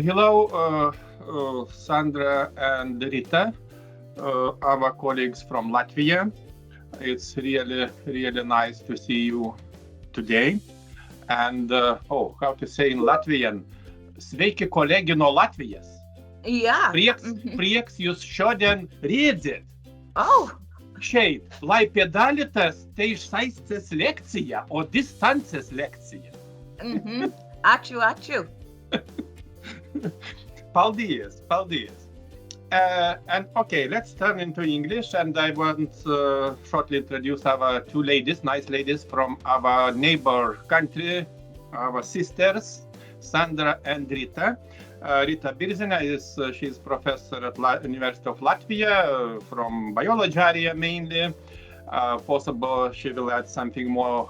Hello, Sandra and Rita, our colleagues from Latvia. It's really nice to see you today. And, how to say in Latvian? Sveiki, kolegi no Latvijas. Yeah. Prieks jūs šodien redzēt. Oh. Šeit, lai piedalīties tiešsaistes lekcija o distances lekcija. Ačiū. Paldies. And okay, let's turn into English, and I want to shortly introduce our two ladies, nice ladies from our neighbor country, our sisters, Sandra and Rita. Rita Birzina she's professor at University of Latvia from biology area mainly. Possible she will add something more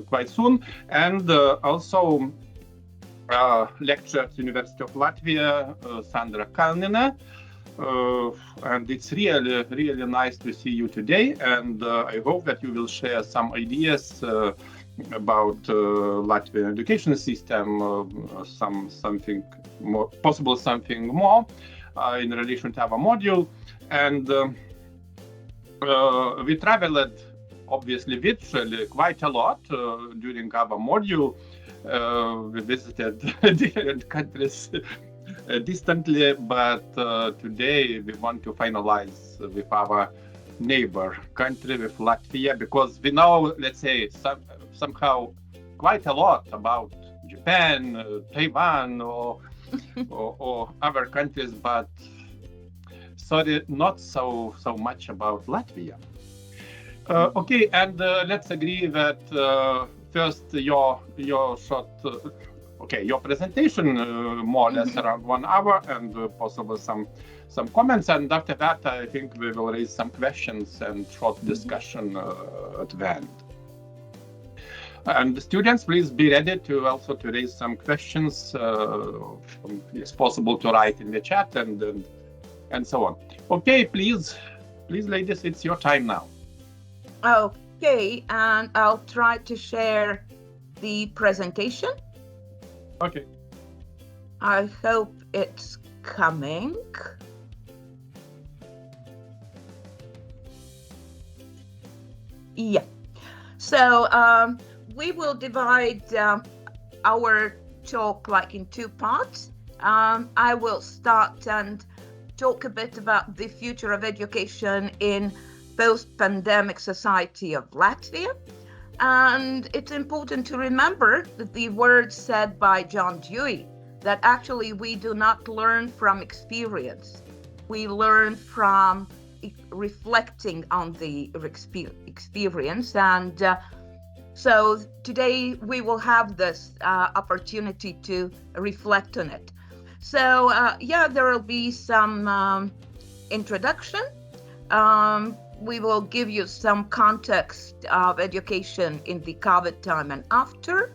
quite soon. And also lecturer at University of Latvia, Sandra Kalnina. And it's really nice to see you today. And I hope that you will share some ideas about Latvian education system, something more possible, something more in relation to our module. And we traveled obviously virtually quite a lot during our module. We visited different countries distantly, but today we want to finalize with our neighbor country, with Latvia, because we know, let's say, somehow quite a lot about Japan, Taiwan, or other countries, but sorry, not so much about Latvia. Okay, and let's agree that first your short, your presentation more or less around 1 hour, and possible some comments, and after that I think we will raise some questions and short discussion at the end. And the students, please be ready to also to raise some questions. It's possible to write in the chat and so on. Okay, please, ladies, it's your time now. Okay, and I'll try to share the presentation. Okay. I hope it's coming. Yeah. So we will divide our talk like in two parts. I will start and talk a bit about the future of education in post-pandemic society of Latvia. And it's important to remember that the words said by John Dewey, that actually we do not learn from experience. We learn from reflecting on the experience. And so today we will have this opportunity to reflect on it. So there will be some introduction. We will give you some context of education in the COVID time and after,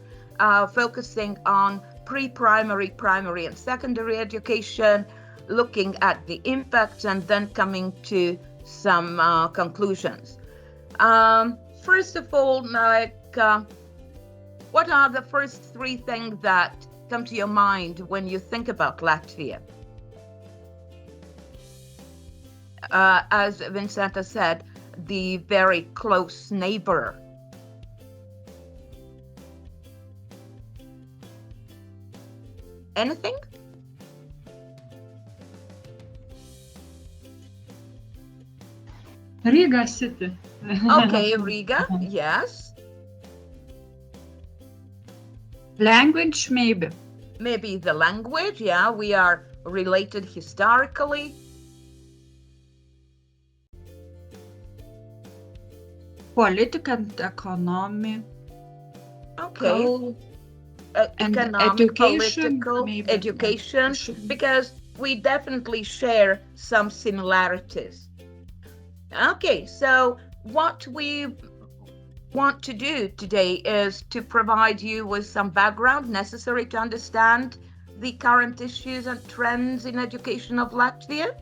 focusing on pre-primary, primary, and secondary education, looking at the impacts, and then coming to some conclusions. First of all, what are the first three things that come to your mind when you think about Latvia? As Vincenta said, the very close neighbor. Anything? Riga city. Okay, Riga, yes. Language, maybe. Maybe the language, yeah, we are related historically. Politics and economy. Okay. And economic, education, political, maybe. education, because we definitely share some similarities. Okay, so what we want to do today is to provide you with some background necessary to understand the current issues and trends in education of Latvia.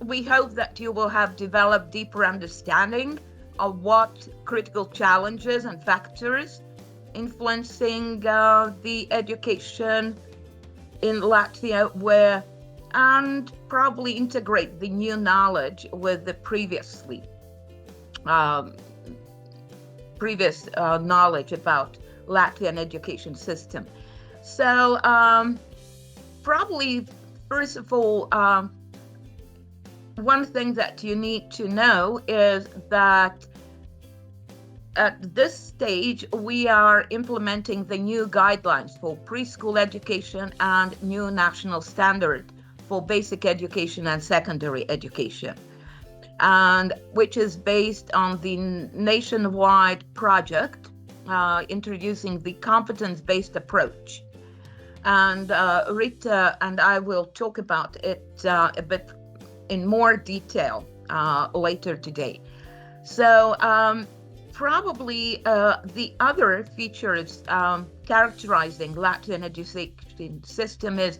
We hope that you will have developed deeper understanding of what critical challenges and factors influencing the education in Latvia and probably integrate the new knowledge with the previous knowledge about Latvian education system. So probably, first of all, one thing that you need to know is that at this stage, we are implementing the new guidelines for preschool education and new national standard for basic education and secondary education, and which is based on the nationwide project introducing the competence-based approach. And Rita and I will talk about it a bit in more detail later today. So probably the other features characterizing Latvian education system is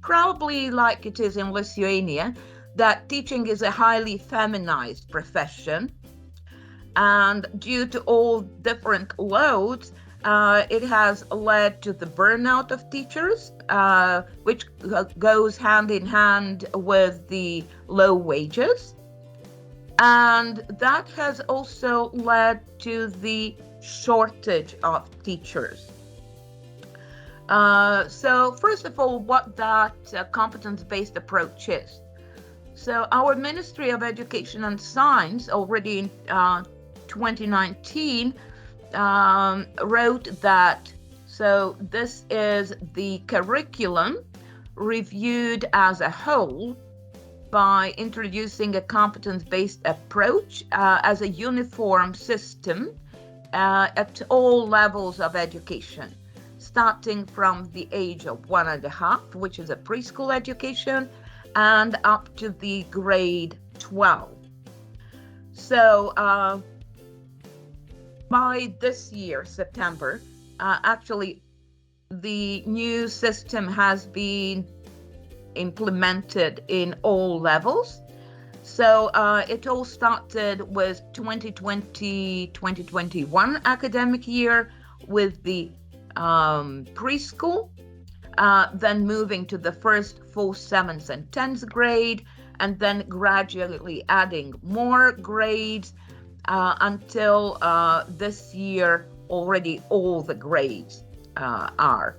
probably like it is in Lithuania, that teaching is a highly feminized profession. And due to all different loads, it has led to the burnout of teachers, which goes hand in hand with the low wages. And that has also led to the shortage of teachers. So first of all, what that competence-based approach is. So our Ministry of Education and Science already in 2019 wrote that, so this is the curriculum reviewed as a whole by introducing a competence-based approach as a uniform system at all levels of education, starting from the age of 1.5, which is a preschool education, and up to the grade 12. So by this year, September, actually the new system has been implemented in all levels. So it all started with 2020-2021 academic year with the preschool, then moving to the first, 4th, 7th, and 10th grade, and then gradually adding more grades until this year already all the grades are.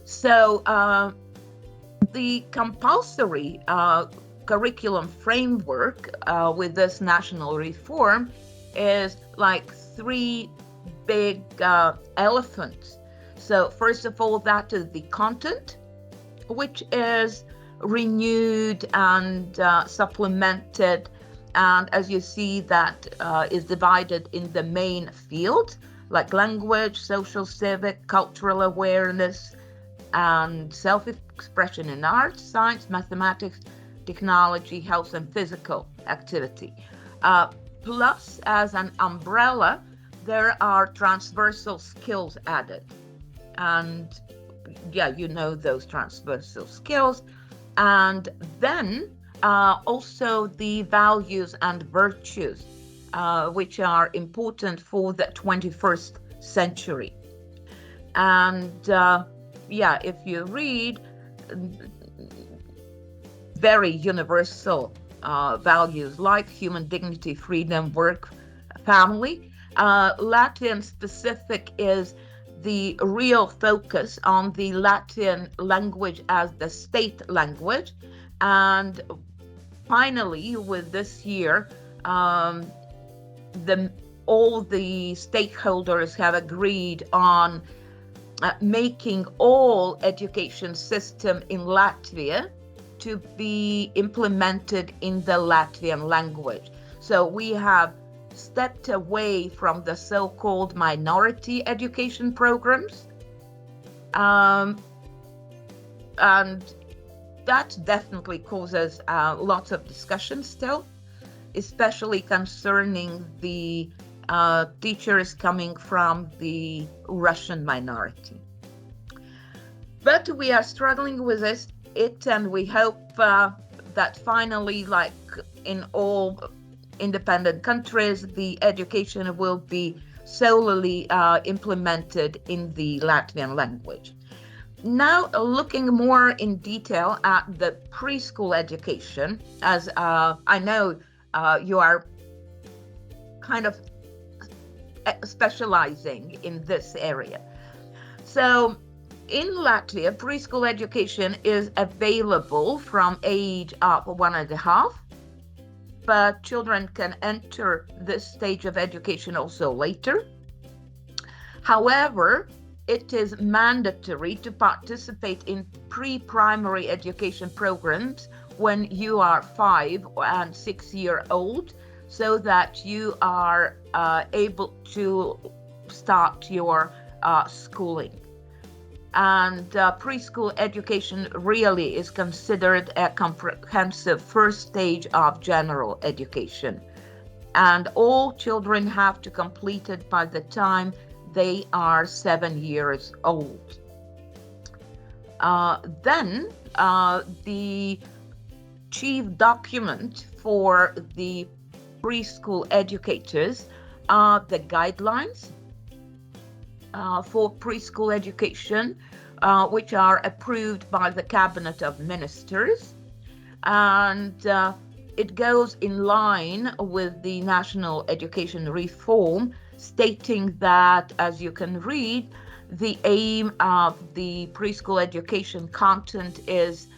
So the compulsory curriculum framework with this national reform is like 3 big elephants. So first of all, that is the content, which is renewed and supplemented. And as you see, that is divided in the main fields like language, social, civic, cultural awareness, and self-expression in art, science, mathematics, technology, health, and physical activity. Plus, as an umbrella, there are transversal skills added. And yeah, you know those transversal skills. And then also the values and virtues, which are important for the 21st century. And yeah, if you read very universal values like human dignity, freedom, work, family, Latvian specific is the real focus on the Latvian language as the state language. And finally, with this year, all the stakeholders have agreed on making all education system in Latvia to be implemented in the Latvian language. So we have stepped away from the so-called minority education programs. And that definitely causes lots of discussion still, especially concerning the teachers coming from the Russian minority. But we are struggling with it, and we hope that finally, like in all independent countries, the education will be solely implemented in the Latvian language. Now, looking more in detail at the preschool education, as I know you are kind of specializing in this area. So in Latvia, preschool education is available from age of 1.5, but children can enter this stage of education also later. However, it is mandatory to participate in pre-primary education programs when you are 5 and 6 years old, so that you are able to start your schooling. And preschool education really is considered a comprehensive first stage of general education. And all children have to complete it by the time they are 7 years old. Then the chief document for the preschool educators are the guidelines for preschool education, which are approved by the Cabinet of Ministers. And it goes in line with the national education reform, stating that, as you can read, the aim of the preschool education content is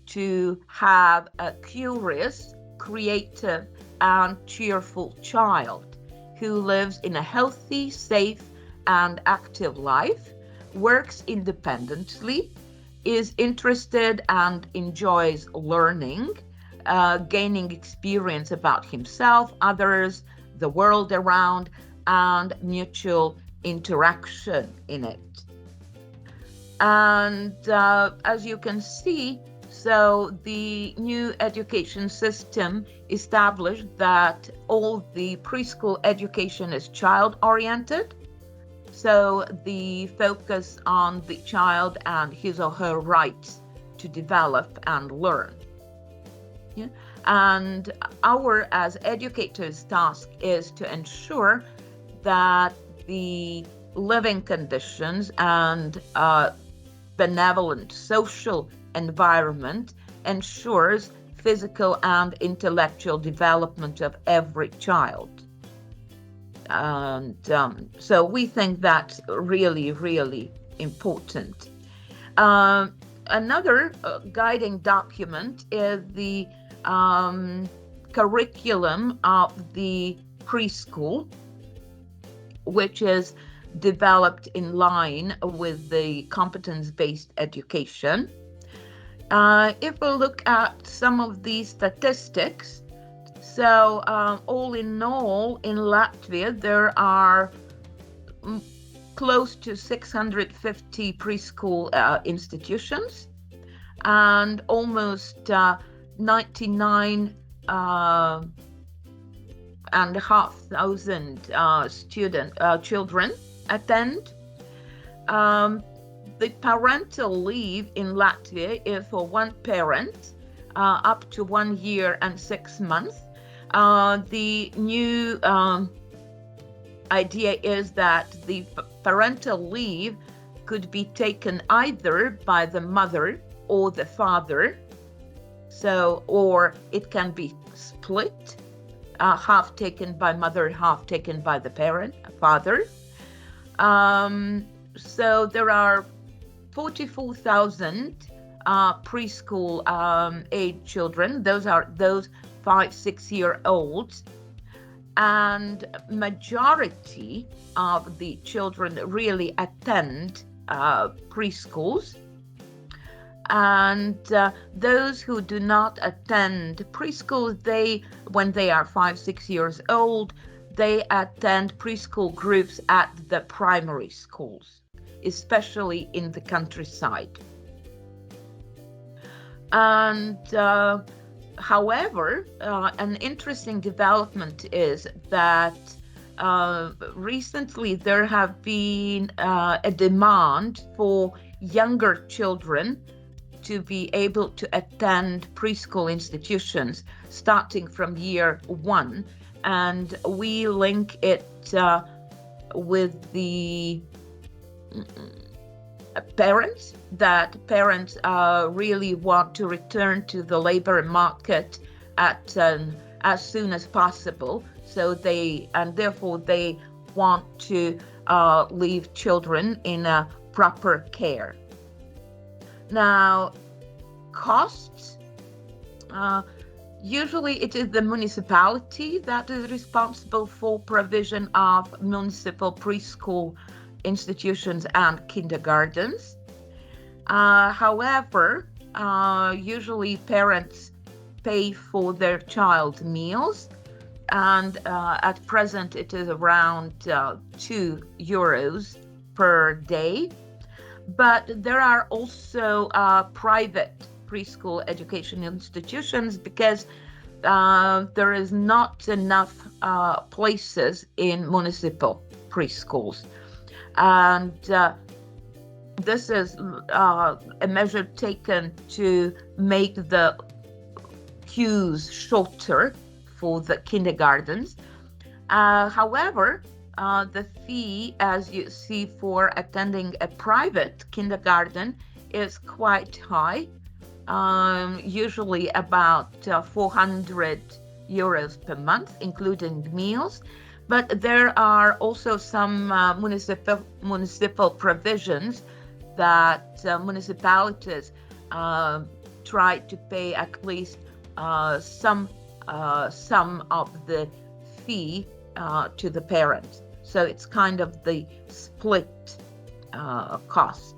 to have a curious, creative, and cheerful child who lives in a healthy, safe, and active life, works independently, is interested and enjoys learning, gaining experience about himself, others, the world around, and mutual interaction in it. And as you can see, so the new education system established that all the preschool education is child-oriented. So the focus on the child and his or her rights to develop and learn. Yeah? And our, as educators, task is to ensure that the living conditions and benevolent social environment ensures physical and intellectual development of every child. And so we think that's really, really important. Another guiding document is the curriculum of the preschool, which is developed in line with the competence-based education. If we look at some of these statistics, so all in all, in Latvia, there are close to 650 preschool institutions, and almost 99 and a half thousand children attend. The parental leave in Latvia is for one parent up to 1 year and 6 months. The new idea is that the parental leave could be taken either by the mother or the father. So, or it can be split, half taken by mother, half taken by the father. So there are 44,000 preschool age children. Those are those 5-6 year olds, and majority of the children really attend preschools. And those who do not attend preschool, when they are 5-6 years old, they attend preschool groups at the primary schools, especially in the countryside. And however, an interesting development is that recently there have been a demand for younger children to be able to attend preschool institutions starting from year 1, and we link it with the parents really want to return to the labor market as soon as possible. So therefore they want to leave children in a proper care. Now, costs. Usually it is the municipality that is responsible for provision of municipal preschool institutions and kindergartens. However, usually parents pay for their child's meals, and at present it is around €2 per day. But there are also private preschool education institutions because there is not enough places in municipal preschools. And this is a measure taken to make the queues shorter for the kindergartens. However, the fee, as you see, for attending a private kindergarten is quite high, usually about €400 per month, including meals. But there are also some municipal provisions that municipalities try to pay at least some of the fee to the parents. So it's kind of the split cost.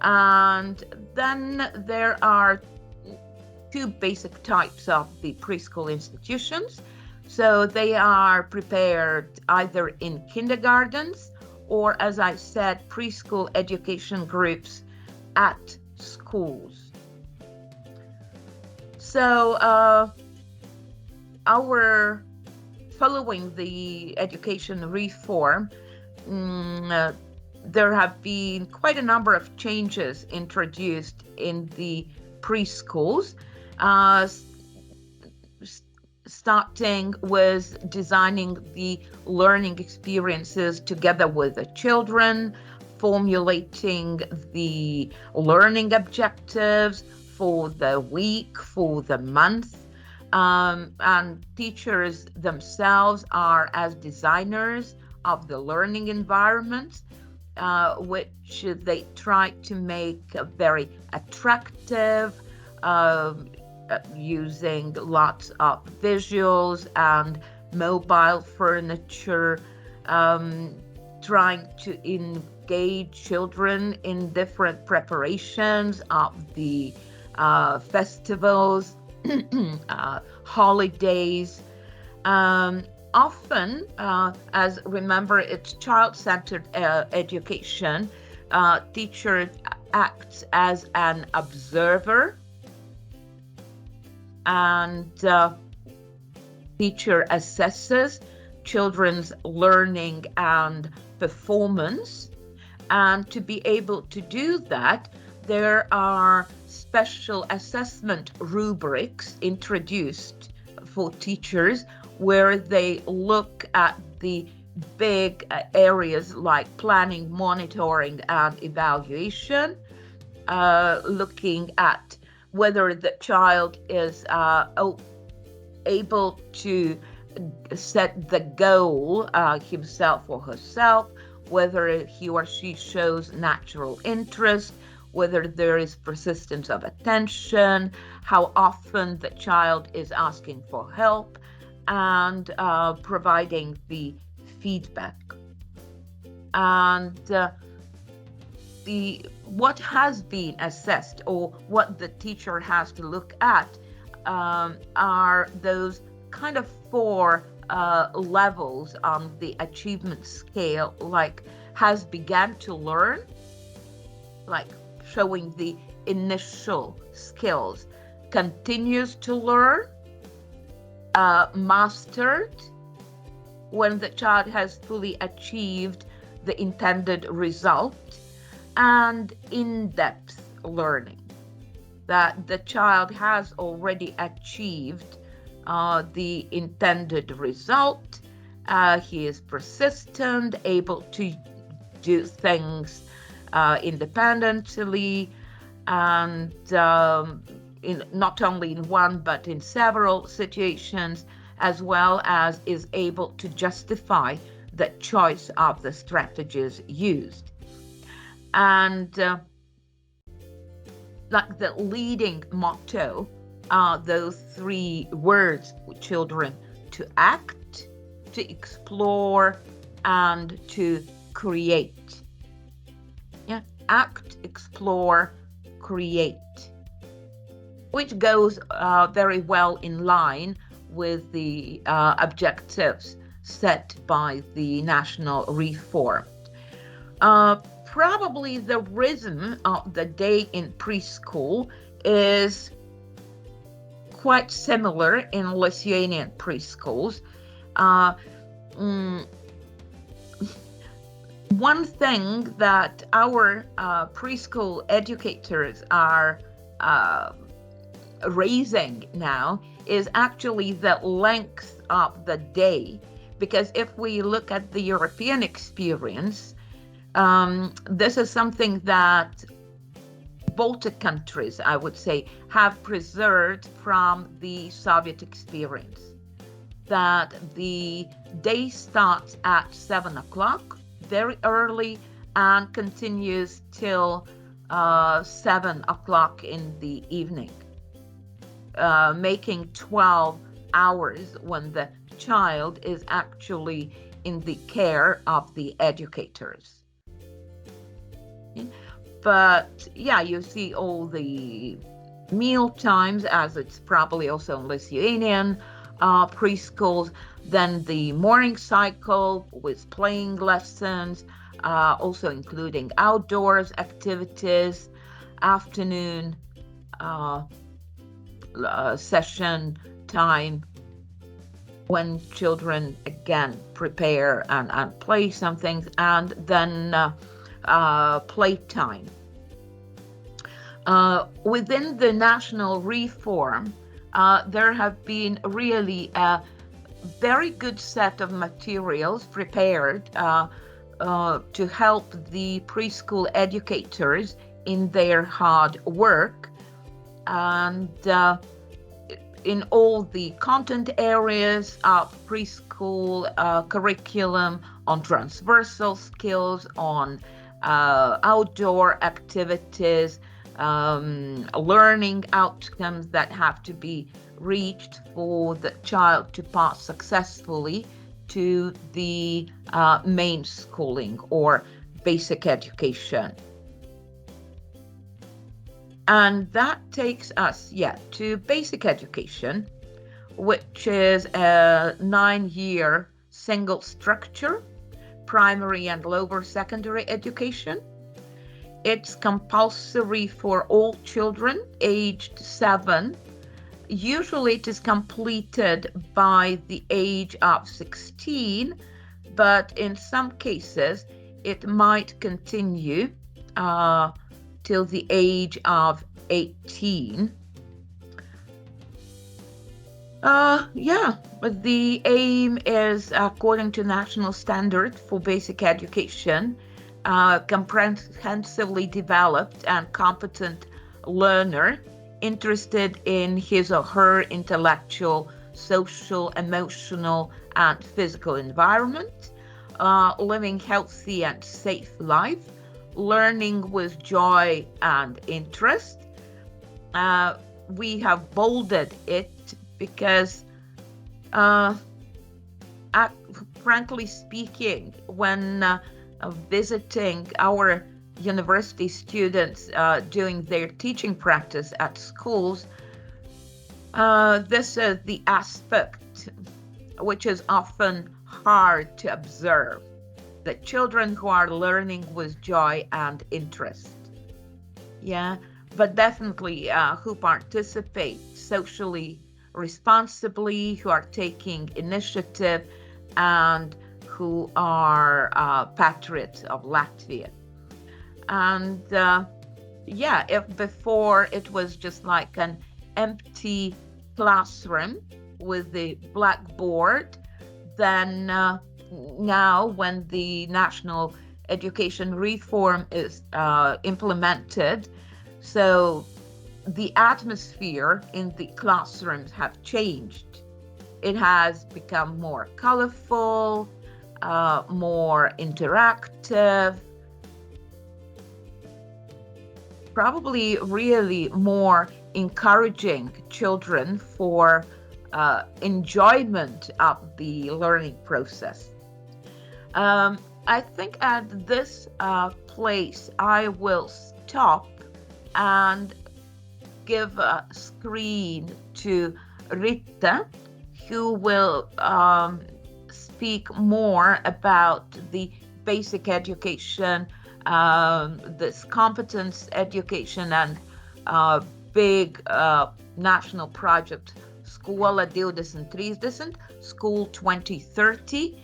And then there are two basic types of the preschool institutions. So they are prepared either in kindergartens or, as I said, preschool education groups at schools. So following the education reform, there have been quite a number of changes introduced in the preschools, starting with designing the learning experiences together with the children, formulating the learning objectives for the week, for the month, and teachers themselves are as designers of the learning environment, which they try to make very attractive, using lots of visuals and mobile furniture, trying to engage children in different preparations of the festivals, holidays. Often, as remember, it's child-centered education. Teacher acts as an observer, and teacher assesses children's learning and performance. And to be able to do that, there are special assessment rubrics introduced for teachers where they look at the big areas like planning, monitoring, and evaluation, looking at whether the child is able to set the goal himself or herself, whether he or she shows natural interest, whether there is persistence of attention, how often the child is asking for help, and providing the feedback. And what has been assessed, or what the teacher has to look at, are those kind of 4 levels on the achievement scale, like has begun to learn, like showing the initial skills, continues to learn, mastered, when the child has fully achieved the intended result, and in-depth learning, that the child has already achieved the intended result. He is persistent, able to do things independently, and not only in one but in several situations, as well as is able to justify the choice of the strategies used. And like the leading motto are those three words for children: to act, to explore, and to create. Yeah, act, explore, create, which goes very well in line with the objectives set by the national reform. Probably the rhythm of the day in preschool is quite similar in Lithuanian preschools. One thing that our preschool educators are raising now is actually the length of the day, because if we look at the European experience, this is something that Baltic countries, I would say, have preserved from the Soviet experience, that the day starts at 7 o'clock very early and continues till 7 o'clock in the evening, making 12 hours when the child is actually in the care of the educators. But yeah, you see all the meal times, as it's probably also in Lithuanian preschools, then the morning cycle with playing lessons, also including outdoors activities, afternoon session time when children again prepare and play some things, and then playtime. Within the national reform, there have been really a very good set of materials prepared to help the preschool educators in their hard work, and in all the content areas of preschool curriculum, on transversal skills, on outdoor activities, learning outcomes that have to be reached for the child to pass successfully to the main schooling or basic education. And that takes us, to basic education, which is a 9-year single structure, primary and lower secondary education. It's compulsory for all children aged 7. Usually it is completed by the age of 16, but in some cases it might continue till the age of 18. But the aim is, according to national standard for basic education, comprehensively developed and competent learner interested in his or her intellectual, social, emotional, and physical environment, living healthy and safe life, learning with joy and interest. We have bolded it because, frankly speaking, when visiting our university students doing their teaching practice at schools, this is the aspect which is often hard to observe: the children who are learning with joy and interest. But definitely who participate socially responsibly, who are taking initiative, and who are patriots of Latvia. And if before it was just like an empty classroom with the blackboard, then now when the national education reform is implemented. So the atmosphere in the classrooms have changed. It has become more colorful, more interactive, probably really more encouraging children for enjoyment of the learning process. I think at this place I will stop and give a screen to Rita, who will speak more about the basic education, this competence education, and big national project Skola 2030, School 2030,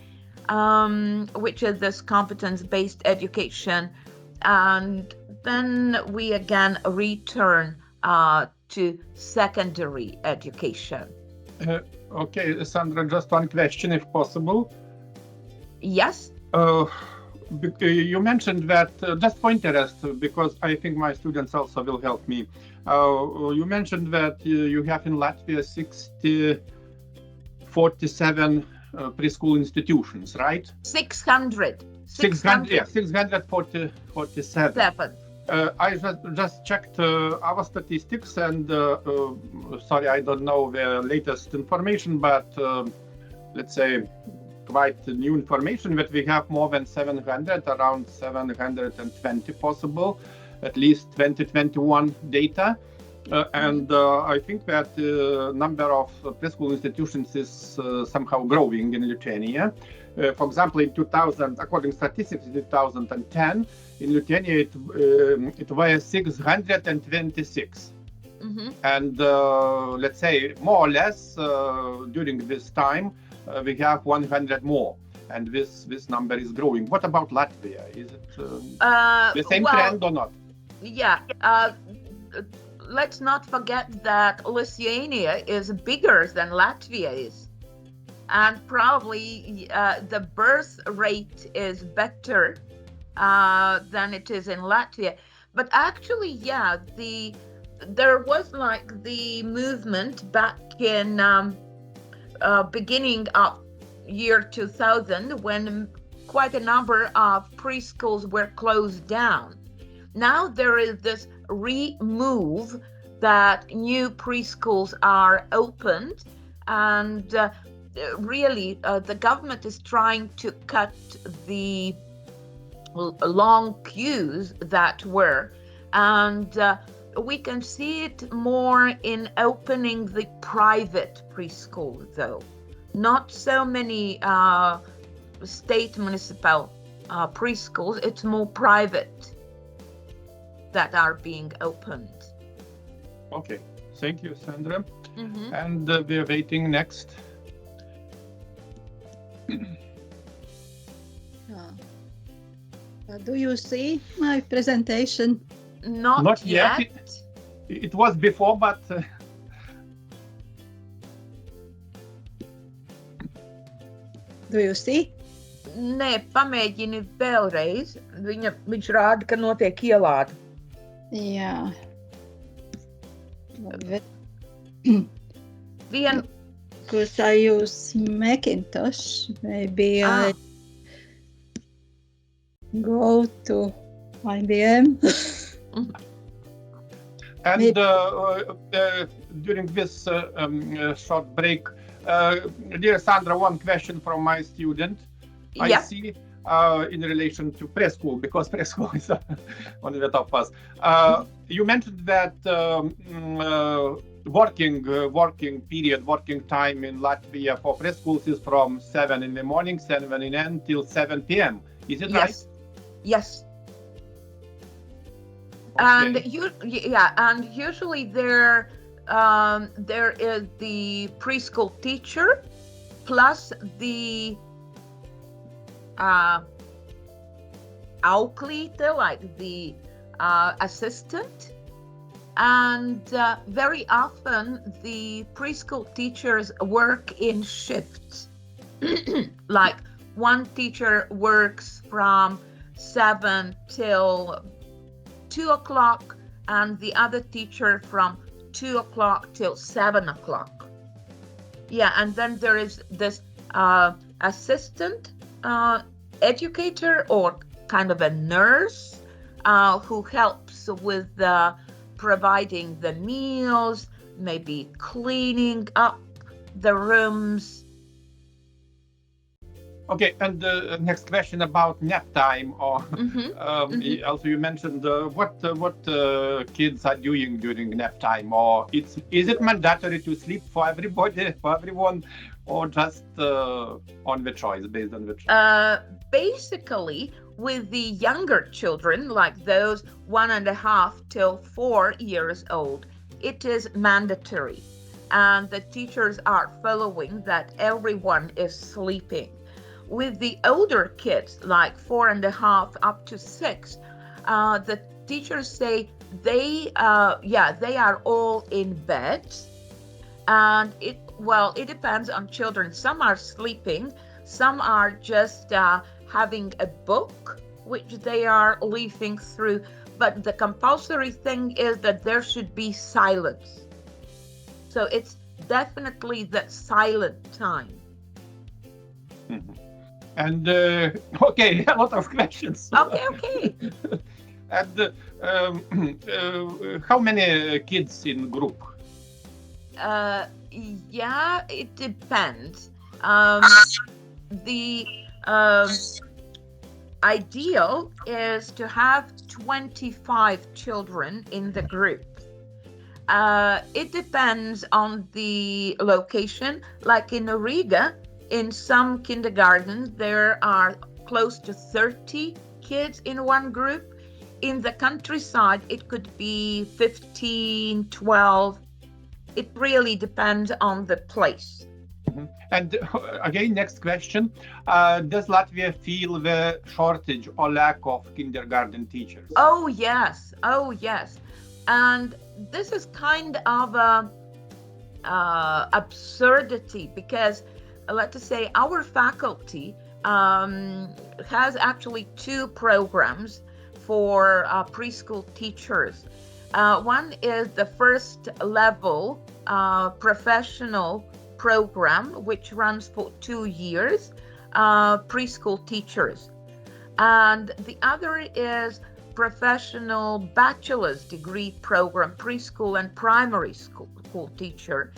which is this competence-based education. And then we again return to secondary education. Okay, Sandra, just one question, if possible. Yes. You mentioned that, just for interest, because I think my students also will help me. You mentioned that you have in Latvia 47 preschool institutions, right? 600. 647. I just checked our statistics, and sorry, I don't know the latest information, but let's say quite new information that we have more than 700, around 720 possible, at least 2021 data. And I think that the number of preschool institutions is somehow growing in Lithuania. For example, in 2000, according to statistics, in 2010, in Lithuania it was 626. Mm-hmm. And let's say more or less during this time we have 100 more, and this number is growing. What about Latvia? Is it the same trend or not? Yeah. Let's not forget that Lithuania is bigger than Latvia is. And probably the birth rate is better than it is in Latvia. But actually, yeah, there was like the movement back in beginning of year 2000 when quite a number of preschools were closed down. Now there is this remove that new preschools are opened, and really the government is trying to cut the long queues that were, and we can see it more in opening the private preschool, though. Not so many state municipal preschools, it's more private that are being opened. Okay, thank you, Sandra. Mm-hmm. And we are waiting next. Do you see my presentation? Not yet. It was before, but Do you see? Nē, pamēģini vēlreiz. Viņš rāda, ka notiek ielāde. Yeah. Because I use Macintosh, maybe I go to IBM. And during this short break, dear Sandra, one question from my student. I see in relation to preschool, because preschool is on the top of us. You mentioned that working time in Latvia for preschools is from 7 in the morning, 7 in till 7 p.m. Is it right? Yes. Okay. And usually there is the preschool teacher plus the auklīte, like the assistant, and very often the preschool teachers work in shifts. Like one teacher works from 7 till 2 o'clock, and the other teacher from 2 o'clock till 7 o'clock. Yeah, and then there is this assistant educator, or kind of a nurse, who helps with providing the meals, maybe cleaning up the rooms. Okay, and the next question about nap time, or also you mentioned what kids are doing during nap time, or is it mandatory to sleep for everybody, for everyone, or just on the choice, based on the choice? Basically, with the younger children, like those 1.5 till 4 years old, it is mandatory, and the teachers are following that everyone is sleeping. With the older kids, like 4.5 up to 6, the teachers say they are all in bed, and it depends on children. Some are sleeping, some are just having a book which they are leafing through, but the compulsory thing is that there should be silence. So it's definitely the silent time. Mm-hmm. And okay, a lot of questions. Okay. And how many kids in group? Yeah, it depends. The ideal is to have 25 children in the group. It depends on the location. Like in Riga, in some kindergartens, there are close to 30 kids in one group. In the countryside, it could be 15, 12. It really depends on the place. Mm-hmm. And again, next question. Does Latvia feel the shortage or lack of kindergarten teachers? Oh, yes. And this is kind of a absurdity, because let's say our faculty has actually 2 programs for preschool teachers. One is the first level professional program, which runs for 2 years, preschool teachers. And the other is professional bachelor's degree program, preschool and primary school teacher.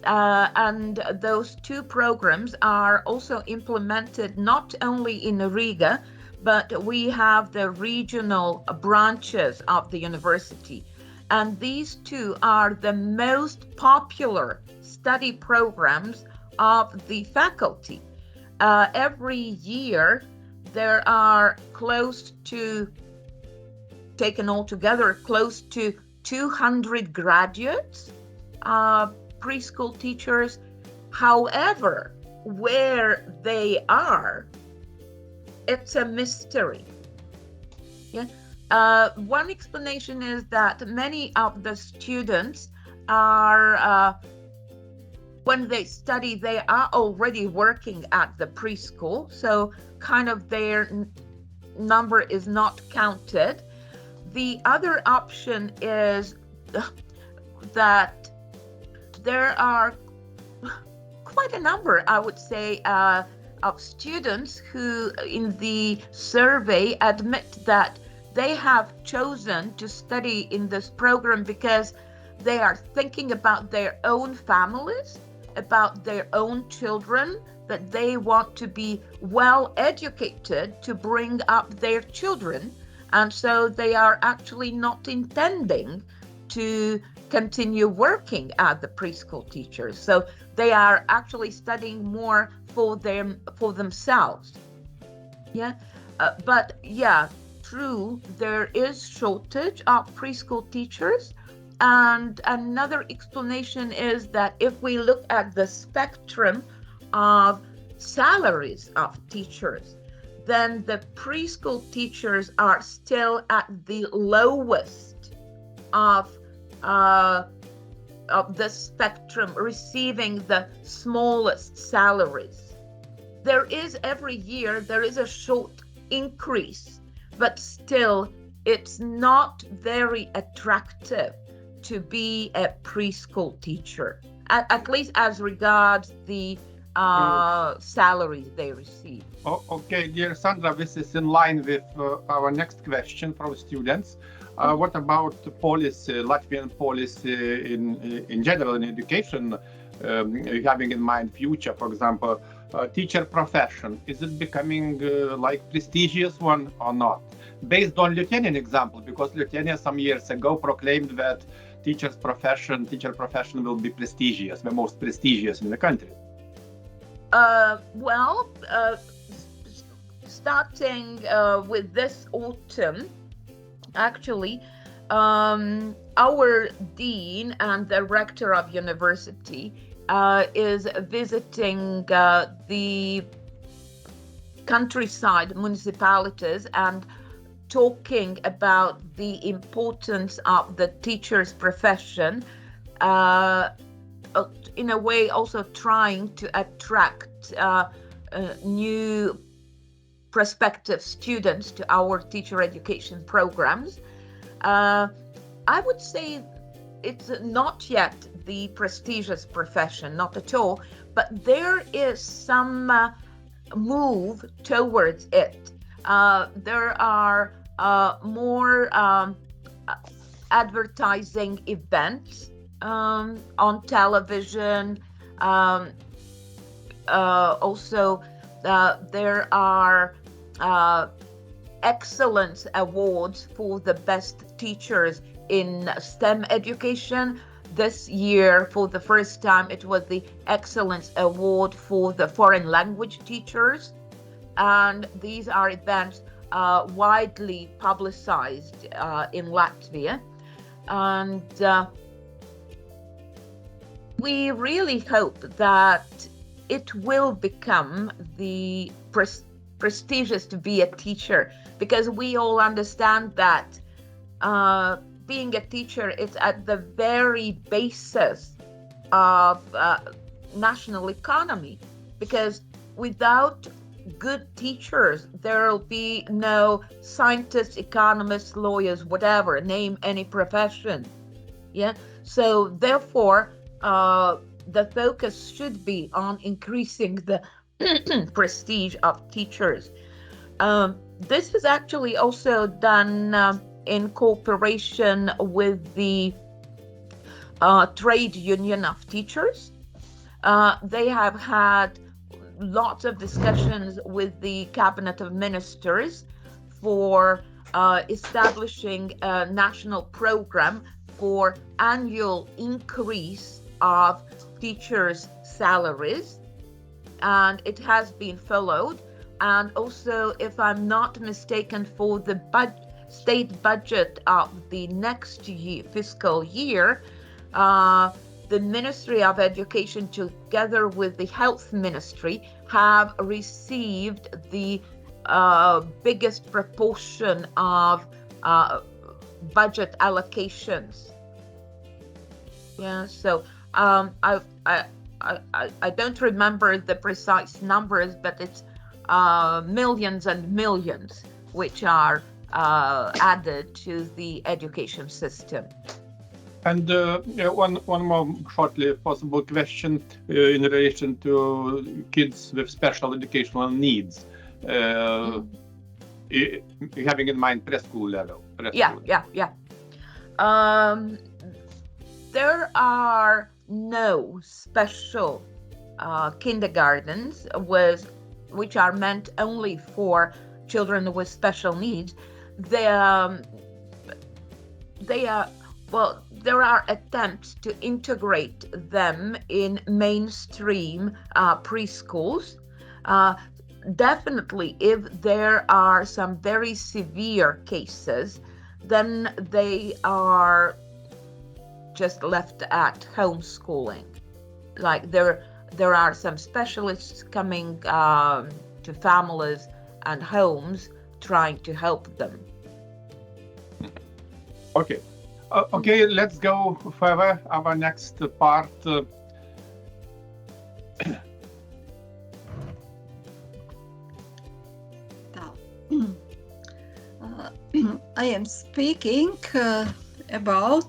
And those 2 programs are also implemented not only in Riga, but we have the regional branches of the university. And these 2 are the most popular study programs of the faculty. Every year, there are taken all together, close to 200 graduates, preschool teachers. However, where they are, it's a mystery. One explanation is that many of the students are, when they study, they are already working at the preschool, so kind of their number is not counted. The other option is that there are quite a number, I would say, of students who in the survey admit that they have chosen to study in this program because they are thinking about their own families, about their own children, that they want to be well educated to bring up their children. And so they are actually not intending to continue working as the preschool teachers. So they are actually studying more for themselves. But true, there is shortage of preschool teachers. And another explanation is that if we look at the spectrum of salaries of teachers, then the preschool teachers are still at the lowest of the spectrum, receiving the smallest salaries. Every year there is a short increase, but still it's not very attractive to be a preschool teacher, at least as regards the salaries they receive. Okay, dear Sandra, this is in line with our next question from students. What about the policy, Latvian policy in general in education, having in mind future, for example, teacher profession? Is it becoming like prestigious one or not? Based on Lithuanian example, because Lithuania some years ago proclaimed that teacher profession will be prestigious, the most prestigious in the country. Starting with this autumn, actually, our dean and the rector of university is visiting the countryside municipalities and talking about the importance of the teacher's profession, in a way also trying to attract new prospective students to our teacher education programs. I would say it's not yet the prestigious profession, not at all, but there is some move towards it. There are more advertising events on television. Also, there are excellence awards for the best teachers in STEM education. This year, for the first time, it was the Excellence Award for the foreign language teachers. And these are events widely publicized in Latvia. And we really hope that it will become the prestigious to be a teacher, because we all understand that being a teacher is at the very basis of national economy, because without good teachers there will be no scientists, economists, lawyers, whatever, name any profession. So therefore the focus should be on increasing the prestige of teachers. This is actually also done in cooperation with the trade union of teachers. They have had lots of discussions with the cabinet of ministers for establishing a national program for annual increase of teachers' salaries, and it has been followed. And also, if I'm not mistaken, for the state budget of the next fiscal year, the Ministry of Education, together with the Health Ministry, have received the biggest proportion of budget allocations. So I don't remember the precise numbers, but it's millions and millions which are added to the education system. And one more shortly possible question in relation to kids with special educational needs, having in mind preschool level. There are no special kindergartens which are meant only for children with special needs. There are attempts to integrate them in mainstream preschools. Definitely, if there are some very severe cases, then they are just left at homeschooling. Like there are some specialists coming to families and homes trying to help them. Okay. Okay, let's go further. Our next part. I am speaking about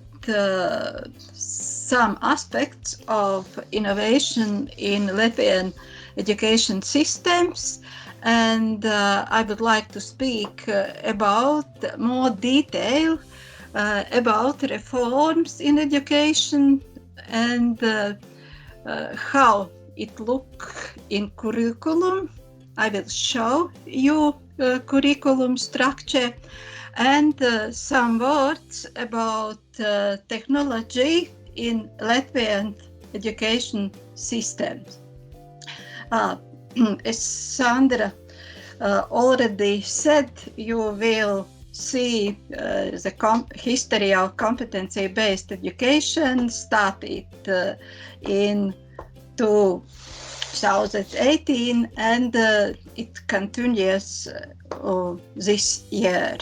some aspects of innovation in Latvian education systems, and I would like to speak about more detail about reforms in education and how it looks in curriculum. I will show you curriculum structure and some words about technology in Latvian education systems. As Sandra already said, you will see the history of competency-based education started in 2018 and it continues this year.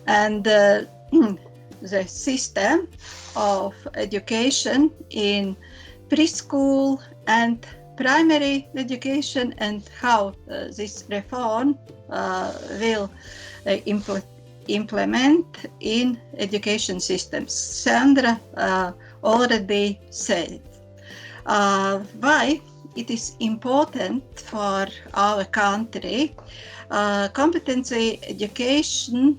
And the system of education in preschool and primary education and how this reform will implement in education systems. Sandra already said why it is important for our country. Competency education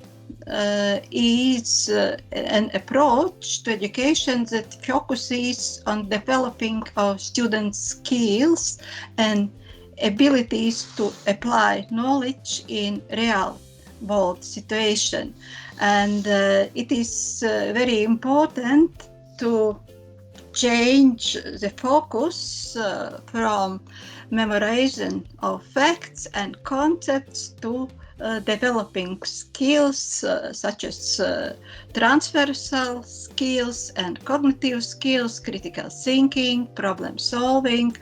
is an approach to education that focuses on developing our students' skills and abilities to apply knowledge in real world situation. And it is very important to change the focus from memorization of facts and concepts to developing skills such as transversal skills and cognitive skills, critical thinking, problem solving,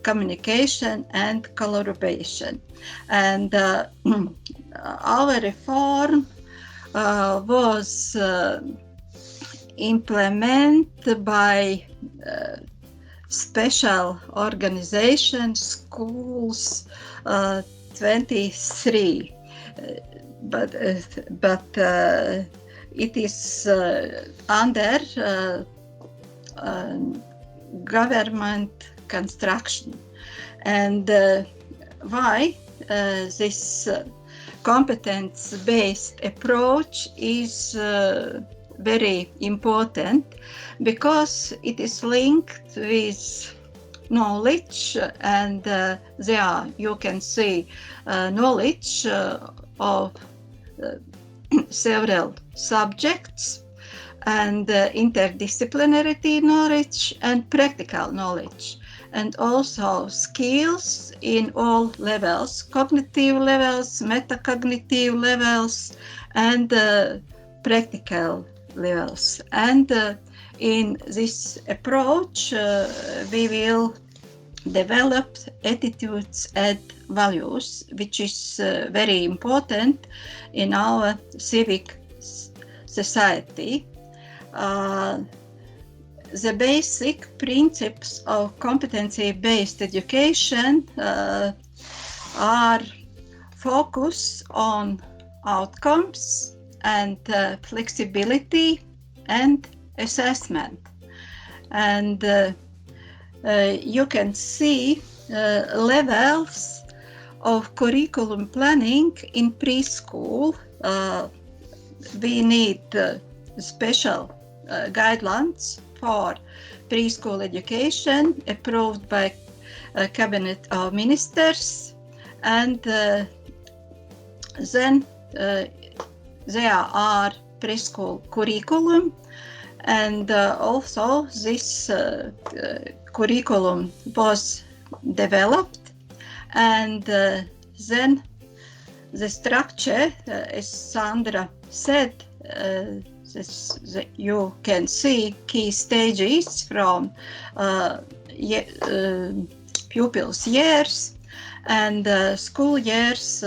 communication, and collaboration. And our reform was implemented by special organization schools 23. But it is under government construction. And why this competence-based approach is very important? Because it is linked with knowledge, and there you can see knowledge of several subjects, and interdisciplinarity knowledge and practical knowledge, and also skills in all levels, cognitive levels, metacognitive levels, and practical levels. And in this approach, we will develop attitudes and values, which is very important in our civic society. The basic principles of competency-based education are focus on outcomes and flexibility and assessment. And you can see levels of curriculum planning in preschool. We need special guidelines for preschool education approved by Cabinet of Ministers, and then there are preschool curriculum, and also this curriculum was developed, and then the structure, as Sandra said, you can see key stages from pupils' years and school years,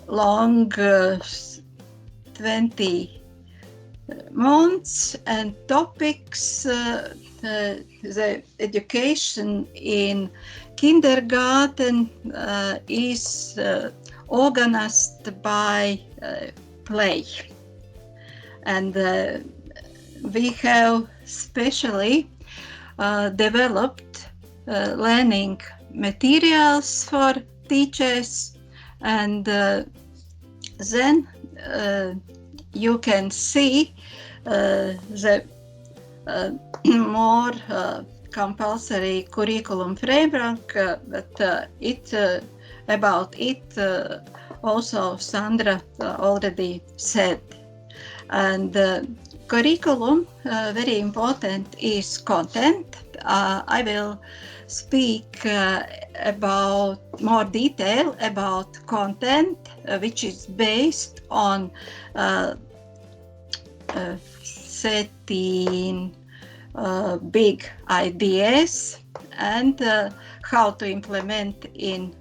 long 20 months, and topics. The education in kindergarten is organized by play. And we have specially developed learning materials for teachers, and then you can see the more compulsory curriculum framework, but about it also Sandra already said. And curriculum, very important, is content. I will speak about more detail about content, which is based on 13 big ideas, and how to implement in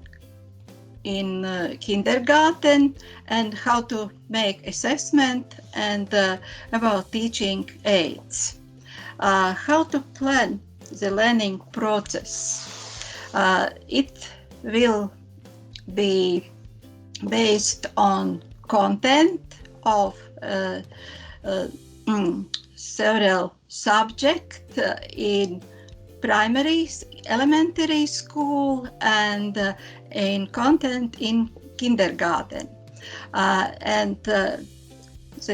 kindergarten, and how to make assessment, and about teaching aids. How to plan the learning process. It will be based on content of several subjects in primary, elementary school, and in content in kindergarten. And the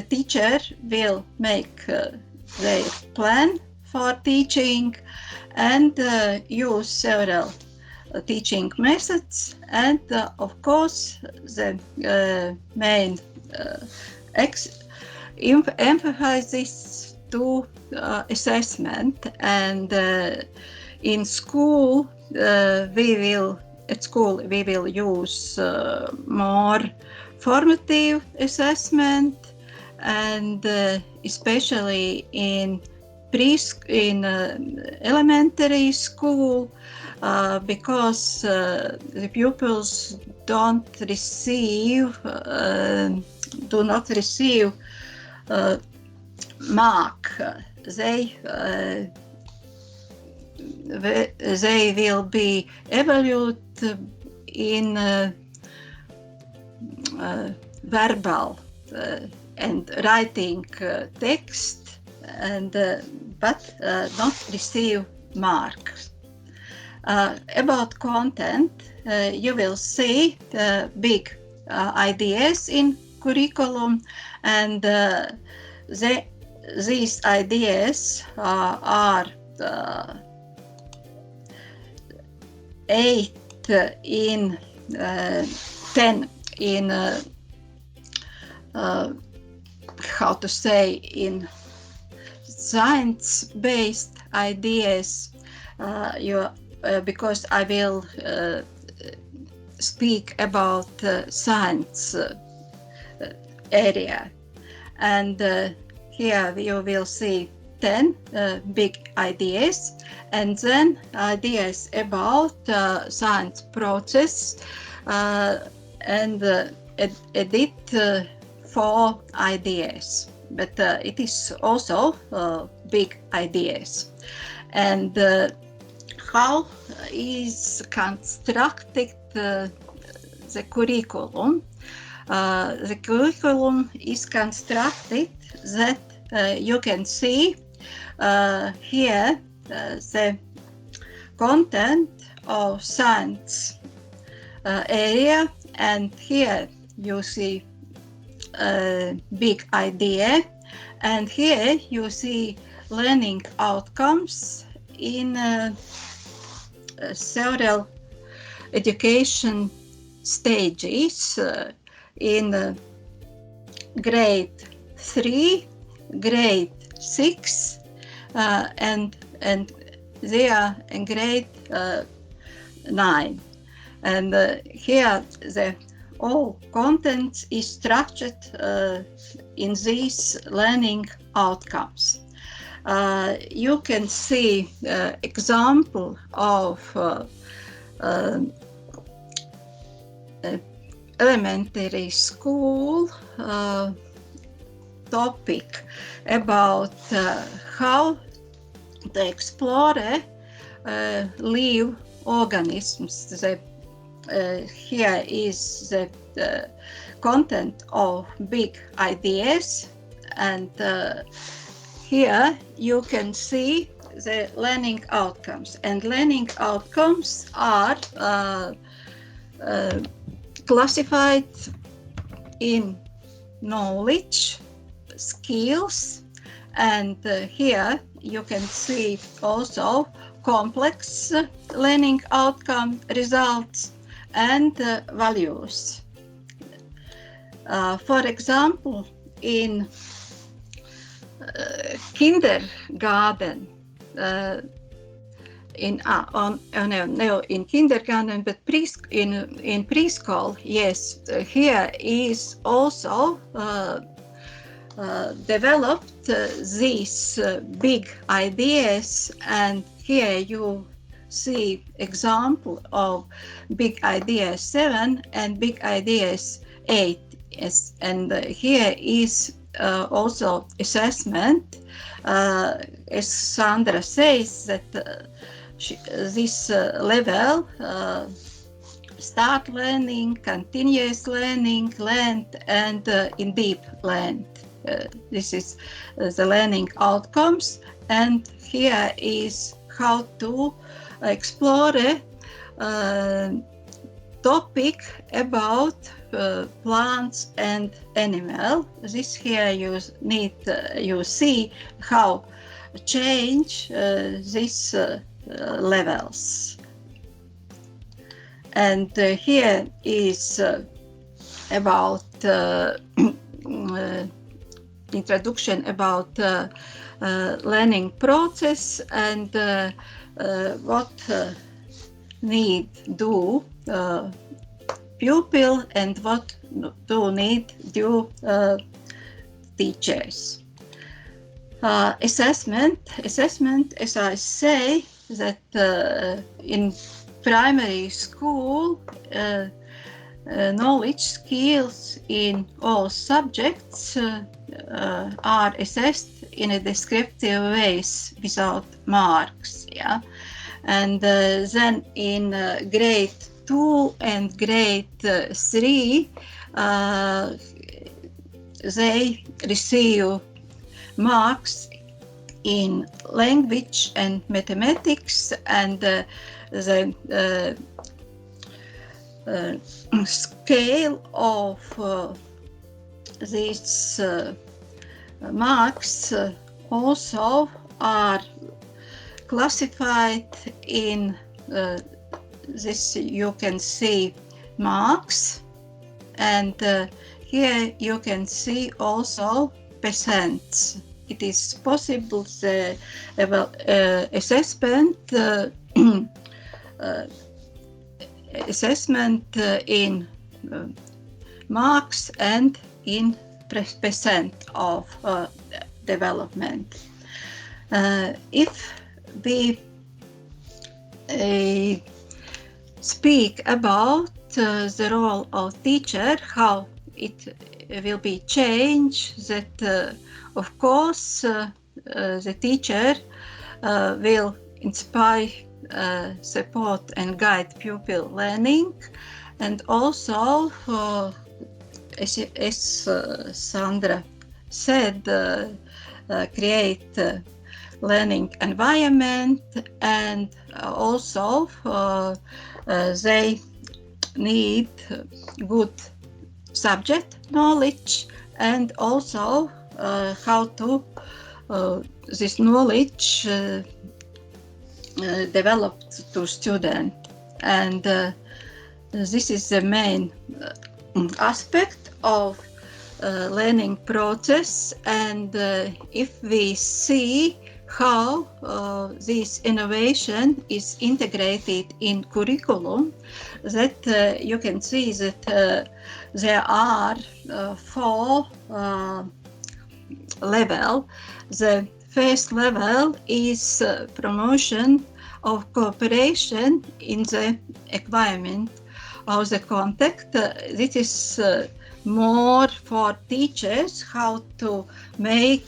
teacher will make their plan for teaching, and use several teaching methods, and of course the main emphasis to assessment. And in school we will use more formative assessment, and especially in elementary school, because the pupils do not receive mark. They will be evaluated in verbal and writing text, and but not receive marks. About content, you will see big ideas in curriculum, and these ideas are 8 in 10 in how to say, in science-based ideas, because I will speak about science area. And here you will see 10 big ideas, and then ideas about science process, and edit 4 ideas. But it is also big ideas. And how is constructed the curriculum? The curriculum is constructed that you can see here the content of science area, and here you see big idea, and here you see learning outcomes in several education stages, in grade 3, grade 6, and they are in grade 9. And here the all content is structured in these learning outcomes. You can see example of elementary school topic about how to explore live organisms. Here is the content of big ideas, and here you can see the learning outcomes, and learning outcomes are classified in knowledge, skills, and here you can see also complex learning outcome results and values. For example, in kindergarten, in kindergarten, but in preschool, yes, here is also developed these big ideas, and here you see example of big ideas 7 and big ideas 8. Yes, and here is also assessment. As Sandra says that this level start learning, continuous learning, learned, and in deep learned. This is the learning outcomes, and here is how to explore a topic about plants and animal. This here you see how change these levels. And here is about introduction about learning process and what need do pupil and what do need do teachers. Assessment, as I say, that in primary school, knowledge, skills in all subjects are assessed in a descriptive ways without marks. Yeah, and then in grade 2 and grade 3, they receive marks in language and mathematics, and the scale of these marks also are classified in this. You can see marks, and here you can see also percents. It is possible the assessment in marks and in percent of development. If we speak about the role of teacher, how it will be changed, that of course the teacher will inspire, support and guide pupil learning, and also as Sandra said, create learning environment, and also they need good subject knowledge, and also how to this knowledge developed to student, and this is the main aspect of learning process. And if we see how this innovation is integrated in curriculum, that you can see that there are 4 levels. The first level is promotion of cooperation in the environment of the contact. This is more for teachers how to make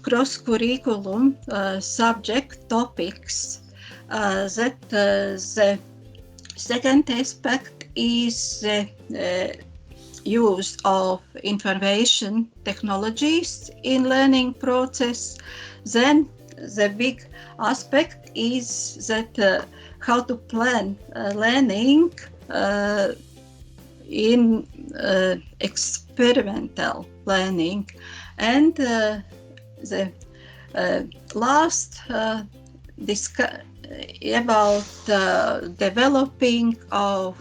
cross-curriculum subject topics. That the second aspect is the use of information technologies in learning process. Then the big aspect is that how to plan learning in experimental learning. And the last about developing of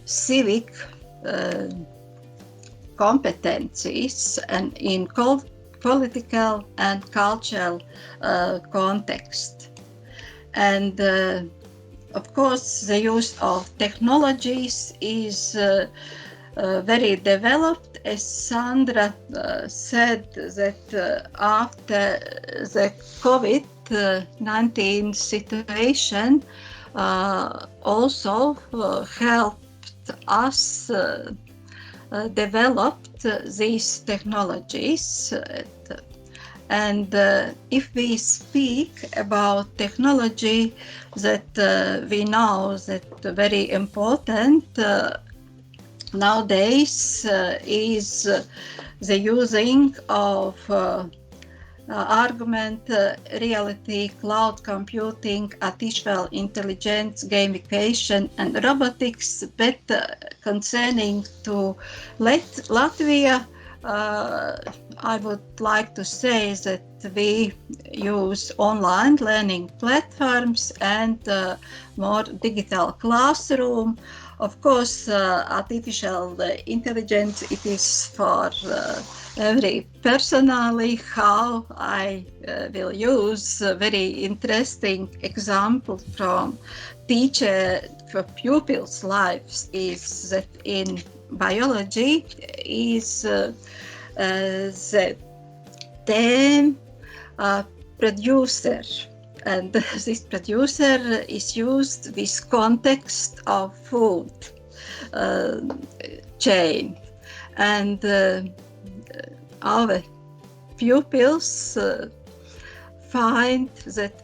civic competencies and in political and cultural context. And of course, the use of technologies is very developed. As Sandra said, that after the COVID-19 situation also helped us develop these technologies. And if we speak about technology that we know that very important nowadays is the using of augmented reality, cloud computing, artificial intelligence, gamification, and robotics. But concerning to Latvia, I would like to say that we use online learning platforms and more digital classroom. Of course, artificial intelligence, it is for every personally how I will use a very interesting example from teacher for pupils' lives is that in biology is the term producer, and this producer is used with context of food chain, and our pupils find that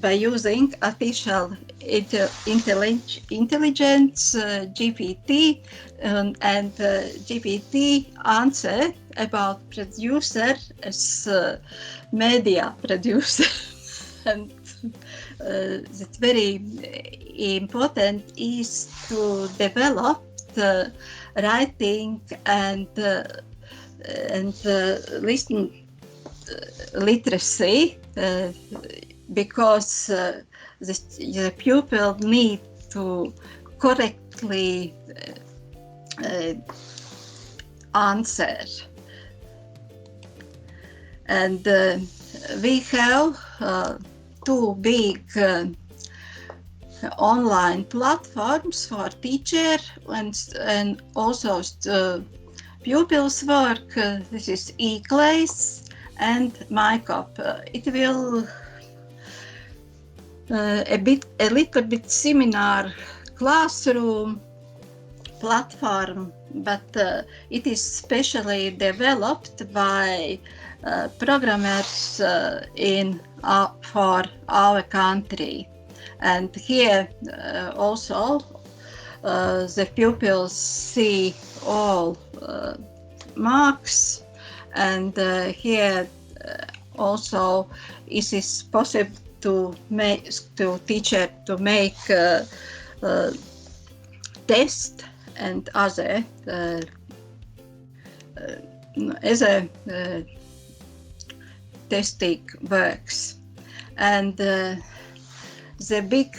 by using artificial intelligence, GPT, and GPT answer about producer as media producer. And that's very important is to develop the writing and listening literacy, because the pupil need to correctly answer. And we have two big online platforms for teacher and also pupils work. This is eClass and MyCop. It will a little bit similar classroom platform, but it is specially developed by programmers for our country. And here also the pupils see all marks, and here also it is possible to teacher to make test and other testing works. And the big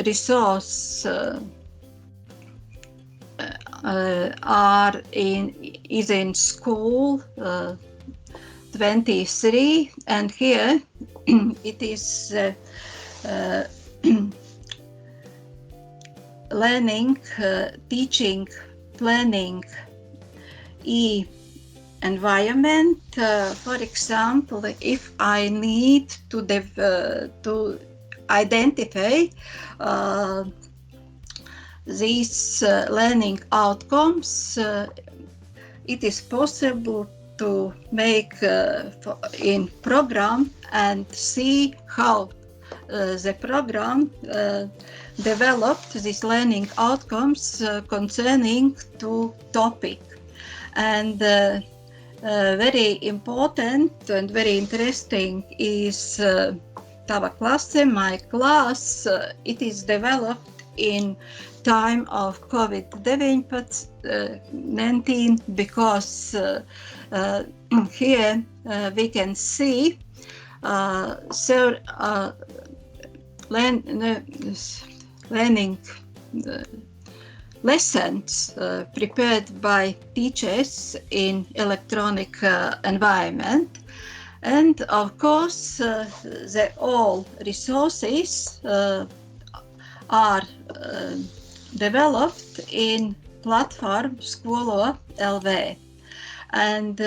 resource is in school 23, and here it is learning, teaching, planning, environment. For example, if I need to identify these learning outcomes, it is possible to make in program and see how the program developed these learning outcomes concerning two topics. And very important and very interesting is tava klase, my class. It is developed in time of COVID-19 because here we can see learning lessons prepared by teachers in electronic environment. And of course, all resources are developed in platform Skolo LV. And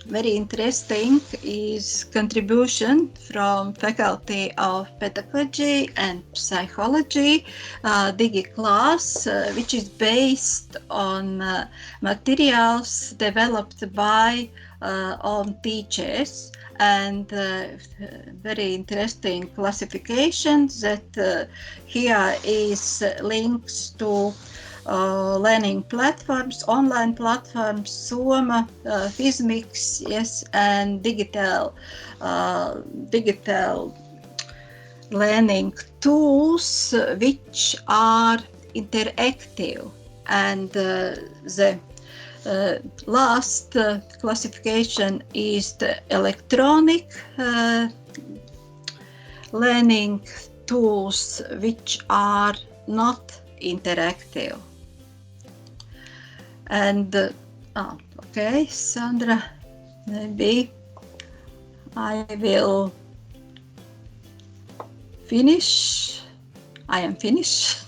very interesting is contribution from Faculty of Pedagogy and Psychology, DigiClass, which is based on materials developed by own teachers, and very interesting classifications that here is links to learning platforms, online platforms, Soma, Fismix, yes, and digital learning tools which are interactive. And the last classification is the electronic learning tools which are not interactive. And okay, Sandra, maybe I will finish. I am finished.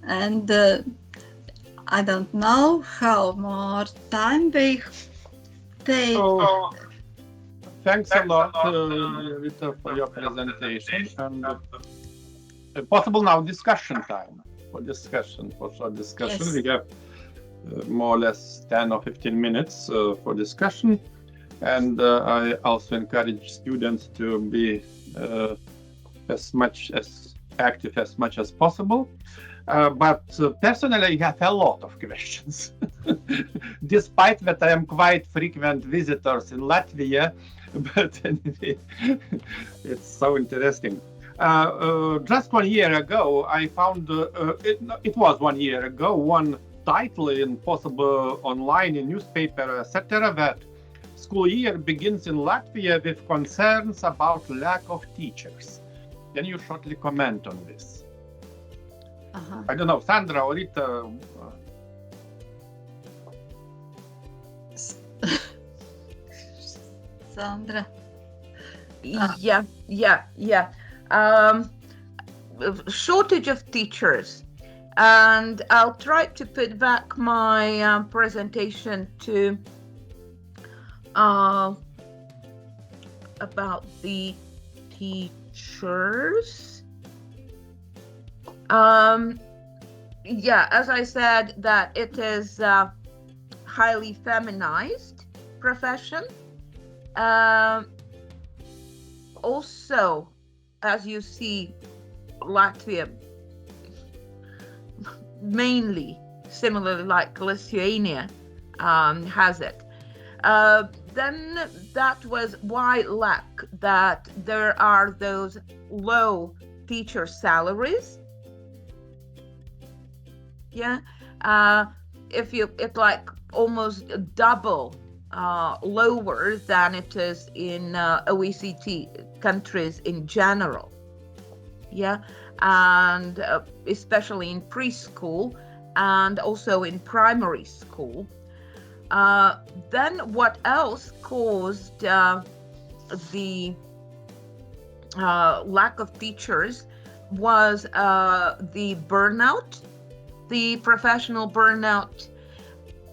And I don't know how more time we take. So, thanks a lot, Rita, for your presentation. And possible now discussion time. For short discussion. Yes. We have more or less 10 or 15 minutes for discussion. And I also encourage students to be as active as possible. But personally, I have a lot of questions. Despite that I am quite frequent visitors in Latvia, but anyway, it's so interesting. Just 1 year ago, I found, it was 1 year ago, one title in possible online in newspaper, etc., that school year begins in Latvia with concerns about lack of teachers. Can you shortly comment on this? I don't know, Sandra or Rita. Sandra. Yeah. Shortage of teachers, and I'll try to put back my presentation to about the teachers. As I said, that it is a highly feminized profession. Also, as you see, Latvia, mainly similarly like Lithuania, has it. Then that was why lack, that there are those low teacher salaries. It's like almost double lower than it is in OECD countries in general. And especially in preschool and also in primary school. Then what else caused the lack of teachers was the burnout, the professional burnout,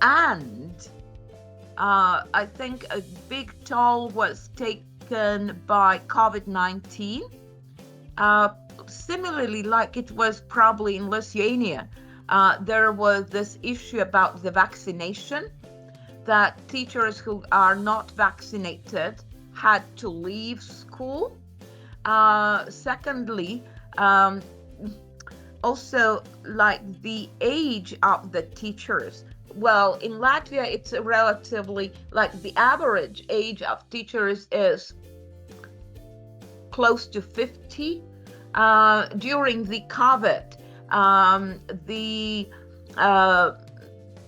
and I think a big toll was taken by COVID-19. Similarly, like it was probably in Lithuania, there was this issue about the vaccination, that teachers who are not vaccinated had to leave school. Secondly, also like the age of the teachers. Well, in Latvia, it's relatively like the average age of teachers is close to 50. During the COVID,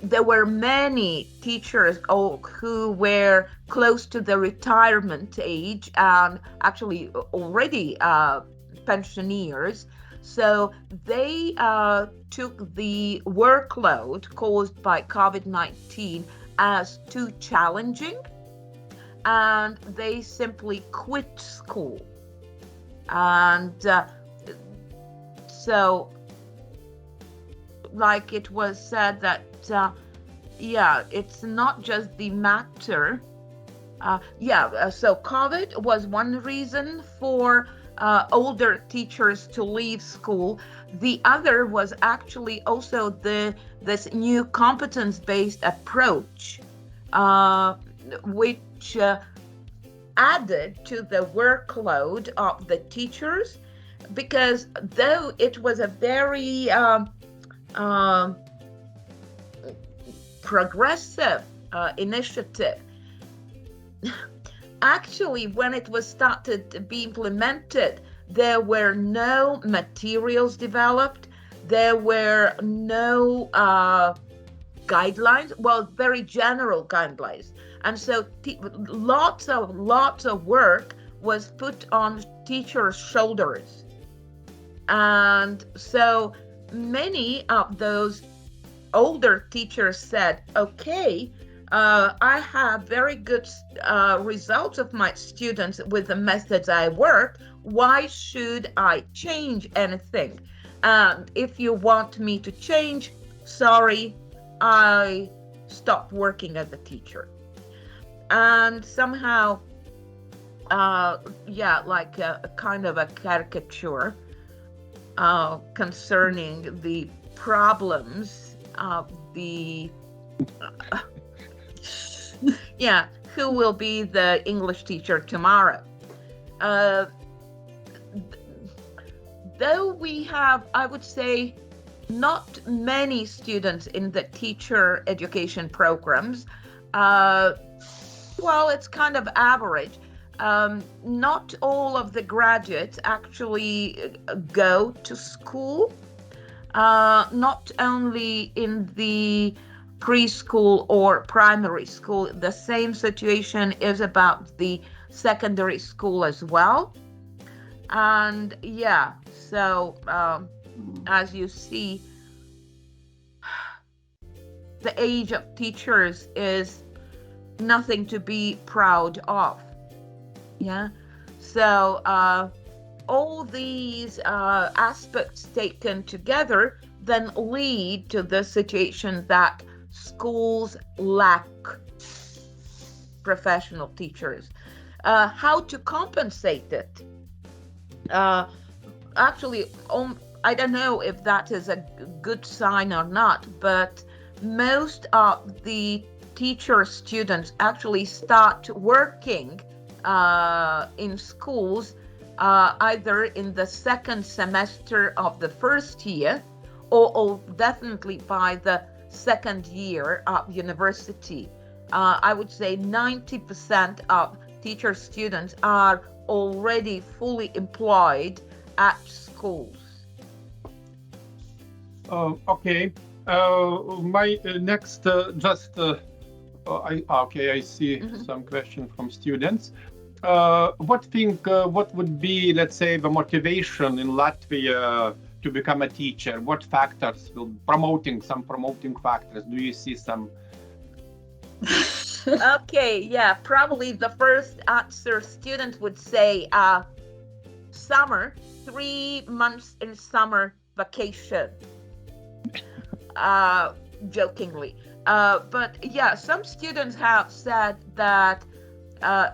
there were many teachers who were close to the retirement age and actually already pensioners. So they took the workload caused by COVID-19 as too challenging, and they simply quit school. And so, like it was said that, it's not just the matter. So COVID was one reason for older teachers to leave school. The other was actually also this new competence-based approach, which added to the workload of the teachers, because though it was a very progressive initiative, actually, when it was started to be implemented, there were no materials developed. There were no guidelines, well, very general guidelines. And so lots of work was put on teachers' shoulders. And so many of those older teachers said, okay, I have very good results of my students with the methods I work. Why should I change anything? And if you want me to change, sorry, I stopped working as a teacher. And somehow, like a kind of a caricature concerning the problems of the who will be the English teacher tomorrow. Though we have, I would say, not many students in the teacher education programs, well, it's kind of average. Not all of the graduates actually go to school, not only in the preschool or primary school. The same situation is about the secondary school as well. And so as you see, the age of teachers is nothing to be proud of. So all these aspects taken together then lead to the situation that schools lack professional teachers. How to compensate it? Actually, I don't know if that is a good sign or not, but most of the teacher students actually start working in schools either in the second semester of the first year or definitely by the second year of university. I would say 90% of teacher students are already fully employed at schools. Okay. My next, I see some questions from students. What would be, let's say, the motivation in Latvia to become a teacher? What factors will promoting factors? Do you see some? Okay, probably the first answer students would say summer, 3 months in summer vacation. Jokingly. But some students have said that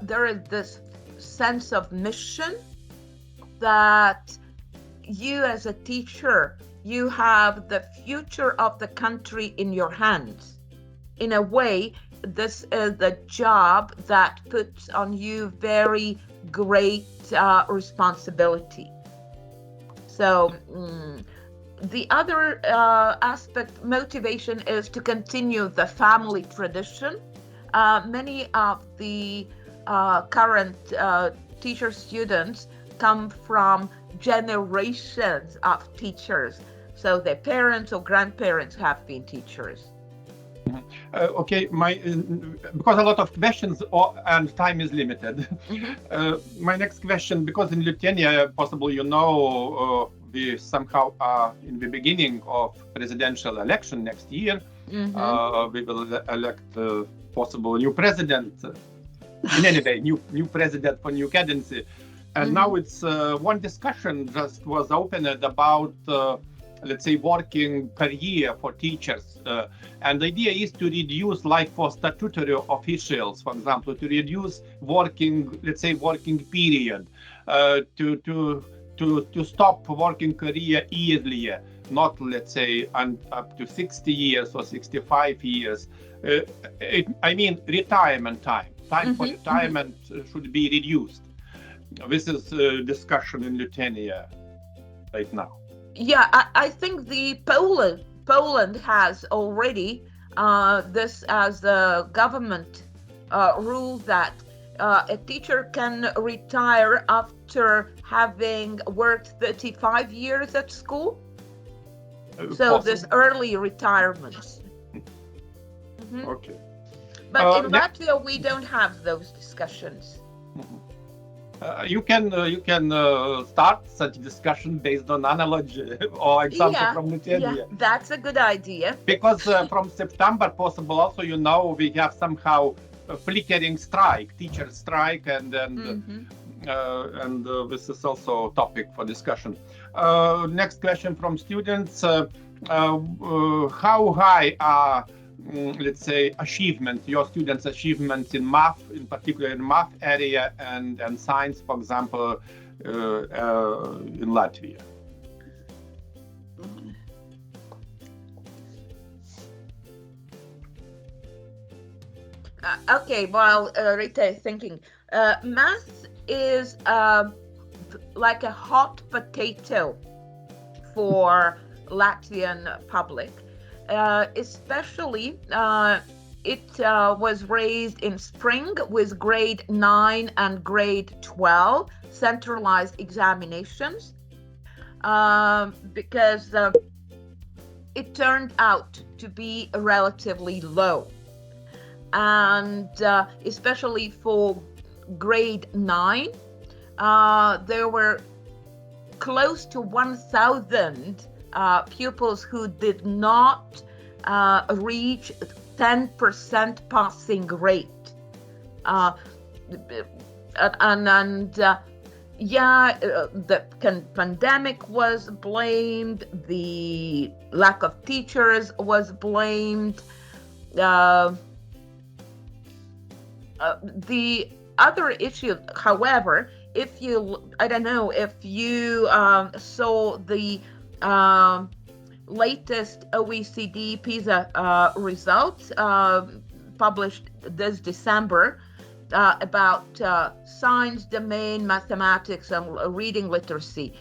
there is this sense of mission, that you as a teacher, you have the future of the country in your hands. In a way, this is the job that puts on you very great responsibility. So the other aspect, motivation, is to continue the family tradition. Many of the current teacher students come from generations of teachers. So their parents or grandparents have been teachers. Okay, because a lot of questions and time is limited. My next question, because in Lithuania, possibly we somehow are in the beginning of presidential election next year. We will elect possible new president. In any way, new president for new candidacy. And now it's one discussion just was opened about let's say working per year for teachers, and the idea is to reduce, like for statutory officials, for example, to reduce working period, to stop working career earlier, not let's say up to 60 years or 65 years. Retirement time for retirement should be reduced. This is a discussion in Lithuania right now. Yeah, I think the Poland has already this as a government rule that a teacher can retire after having worked 35 years at school. So this early retirements. Okay. But in Latvia, we don't have those discussions. You can start such discussion based on analogy or example from Lithuania. Yeah, that's a good idea. Because from September, possible also, we have somehow a flickering strike, teacher strike, and this is also a topic for discussion. Next question from students: how high are let's say your students' achievements in math, in particular in math area and science, for example, in Latvia? Okay, while Rita is thinking, math is like a hot potato for Latvian public. Especially it was raised in spring with grade 9 and grade 12 centralized examinations because it turned out to be relatively low, and especially for grade 9 there were close to 1,000 pupils who did not reach 10% passing rate. The pandemic was blamed, the lack of teachers was blamed. The other issue, however, if you saw the latest OECD PISA results published this December about science domain, mathematics, and reading literacy.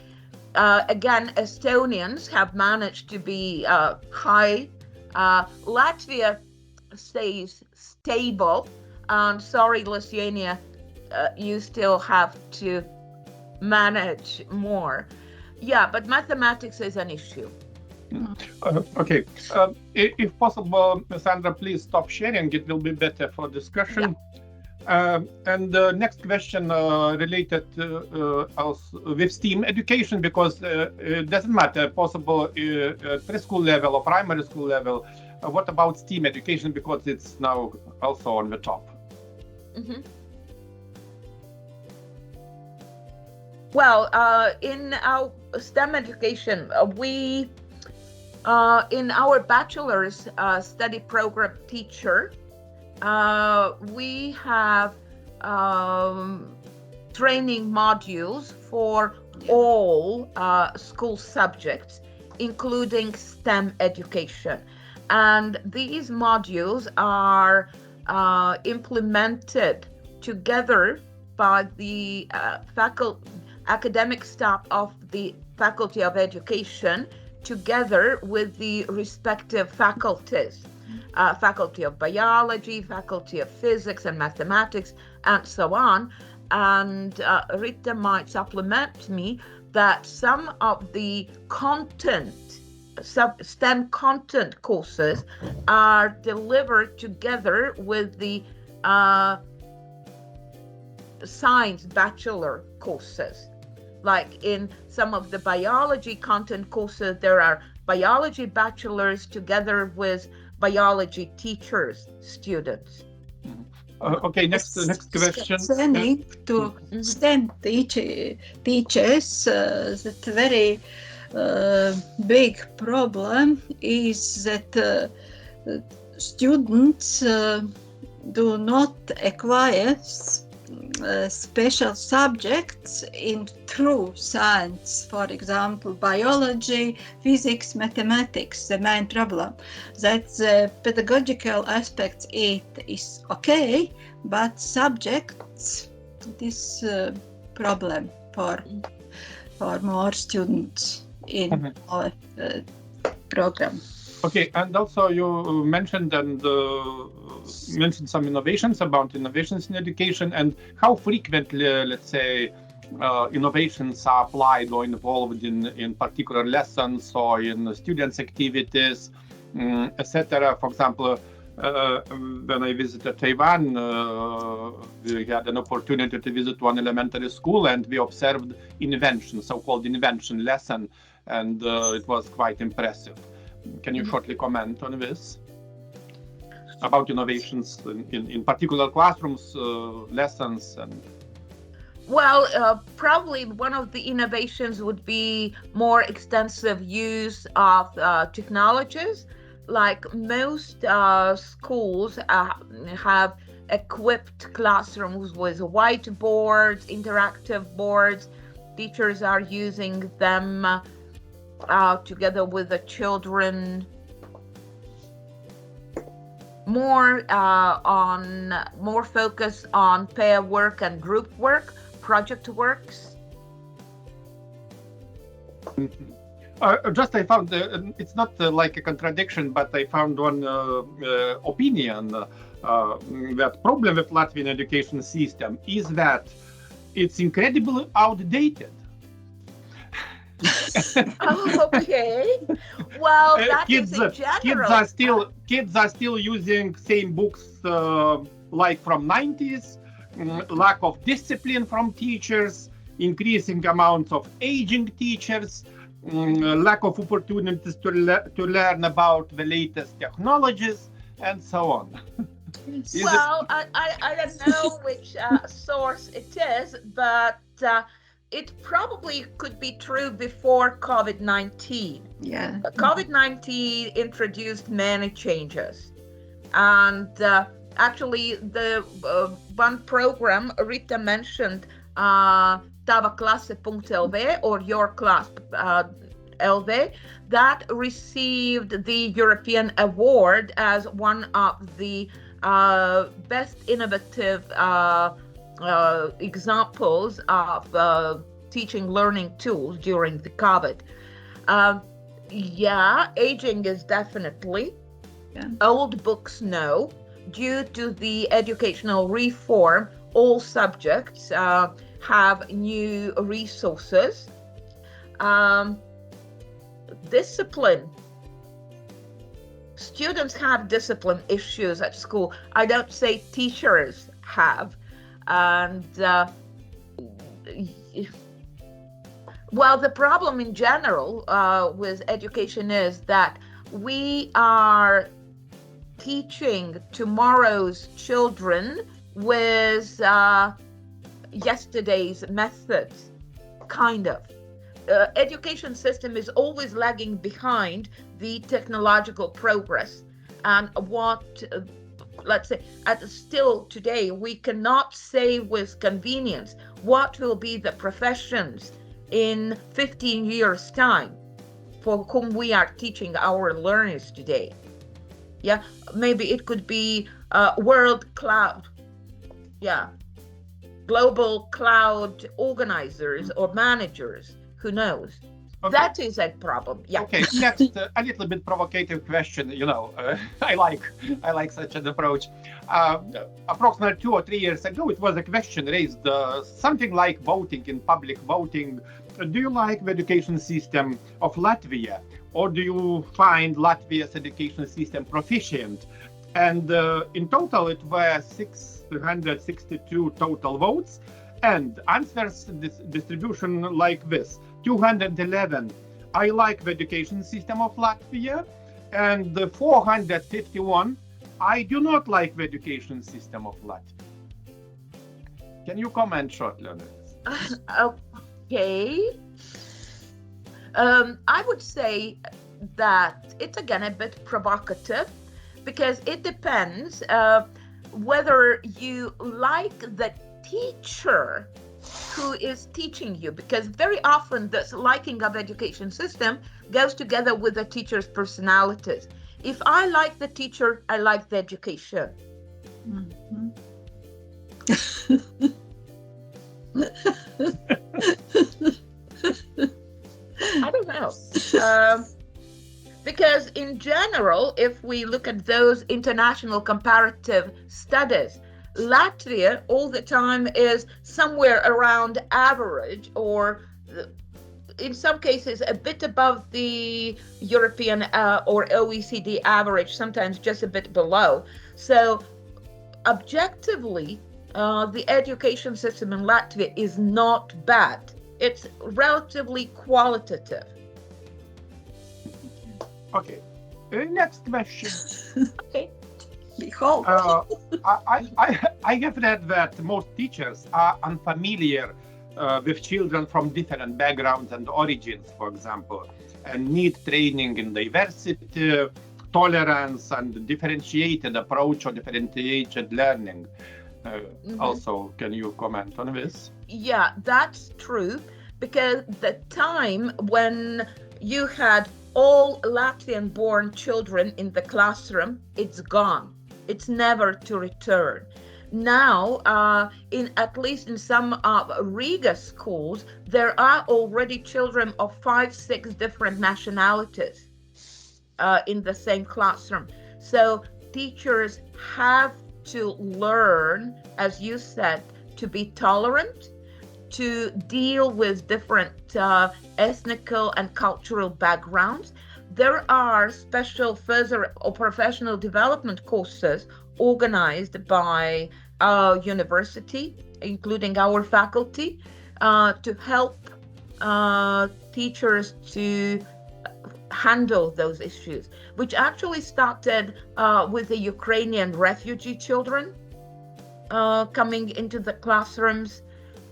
Again, Estonians have managed to be high. Latvia stays stable. And sorry, Lithuania, you still have to manage more. Yeah, but mathematics is an issue. Okay. If possible, Sandra, please stop sharing. It will be better for discussion. Yeah. And the next question related with STEAM education, because it doesn't matter, possible preschool level or primary school level. What about STEAM education, because it's now also on the top? Well, in our STEM education, we in our bachelor's study program teacher, we have training modules for all school subjects, including STEM education. And these modules are implemented together by the academic staff of the Faculty of Education, together with the respective faculties, Faculty of Biology, Faculty of Physics and Mathematics, and so on. And Rita might supplement me that some of the STEM content courses are delivered together with the science bachelor courses. Like in some of the biology content courses, there are biology bachelors together with biology teachers, students. Okay, next question. Concerning to STEM teachers, that very big problem is that students do not acquire special subjects in true science, for example, biology, physics, mathematics. The main problem that the pedagogical aspects it is okay, but subjects this problem for more students in our program. Okay, and also you mentioned some innovations in education, and how frequently, let's say, innovations are applied or involved in particular lessons or in students' activities, etc. For example, when I visited Taiwan, we had an opportunity to visit one elementary school, and we observed invention, so-called invention lesson, and it was quite impressive. Can you shortly comment on this? About innovations in particular classrooms, lessons, and... Well, probably one of the innovations would be more extensive use of technologies. Like most schools have equipped classrooms with whiteboards, interactive boards. Teachers are using them together with the children, more focus on pair work and group work, project works. Just I found it's not like a contradiction, but I found one opinion that problem with Latvian education system is that it's incredibly outdated. Oh, okay. Well, that kids, is in general. Kids are still using same books like from 90s, lack of discipline from teachers, increasing amounts of aging teachers, lack of opportunities to learn about the latest technologies, and so on. Well, I don't know which source it is, but it probably could be true before COVID-19. Yeah. COVID-19 introduced many changes. And actually, the one program Rita mentioned, tavaklasse.lv or your class LV, that received the European award as one of the best innovative examples of teaching learning tools during the COVID. Yeah, aging is definitely. Yeah. Old books, no. Due to the educational reform, all subjects have new resources. Discipline. Students have discipline issues at school. I don't say teachers have. And well, the problem in general with education is that we are teaching tomorrow's children with yesterday's methods, kind of. Education system is always lagging behind the technological progress, and what let's say still today we cannot say with convenience what will be the professions in 15 years time for whom we are teaching our learners today. Yeah, maybe it could be world cloud, global cloud organizers or managers, who knows? Okay. That is a problem. Yeah. Okay, next, a little bit provocative question. I like such an approach. Approximately 2 or 3 years ago, it was a question raised, something like voting in public voting. Do you like the education system of Latvia, or do you find Latvia's education system proficient? And in total, it were 662 total votes, and answers distribution like this: 211, I like the education system of Latvia, and 451, I do not like the education system of Latvia. Can you comment shortly on this? Okay. I would say that it's again a bit provocative, because it depends whether you like the teacher who is teaching you, because very often this liking of education system goes together with the teacher's personalities. If I like the teacher, I like the education. Mhm. I don't know. Because in general, if we look at those international comparative studies, Latvia all the time is somewhere around average, or in some cases a bit above the European or OECD average, sometimes just a bit below. So objectively, the education system in Latvia is not bad. It's relatively qualitative. Okay, next question. Okay. We hope. I have read that most teachers are unfamiliar with children from different backgrounds and origins, for example, and need training in diversity, tolerance, and differentiated approach or differentiated learning. Also, can you comment on this? Yeah, that's true, because the time when you had all Latvian-born children in the classroom, it's gone. It's never to return. Now, at least in some Riga schools, there are already children of 5-6 different nationalities in the same classroom. So teachers have to learn, as you said, to be tolerant, to deal with different ethnical and cultural backgrounds. There are special further or professional development courses organized by our university, including our faculty, to help teachers to handle those issues, which actually started with the Ukrainian refugee children coming into the classrooms,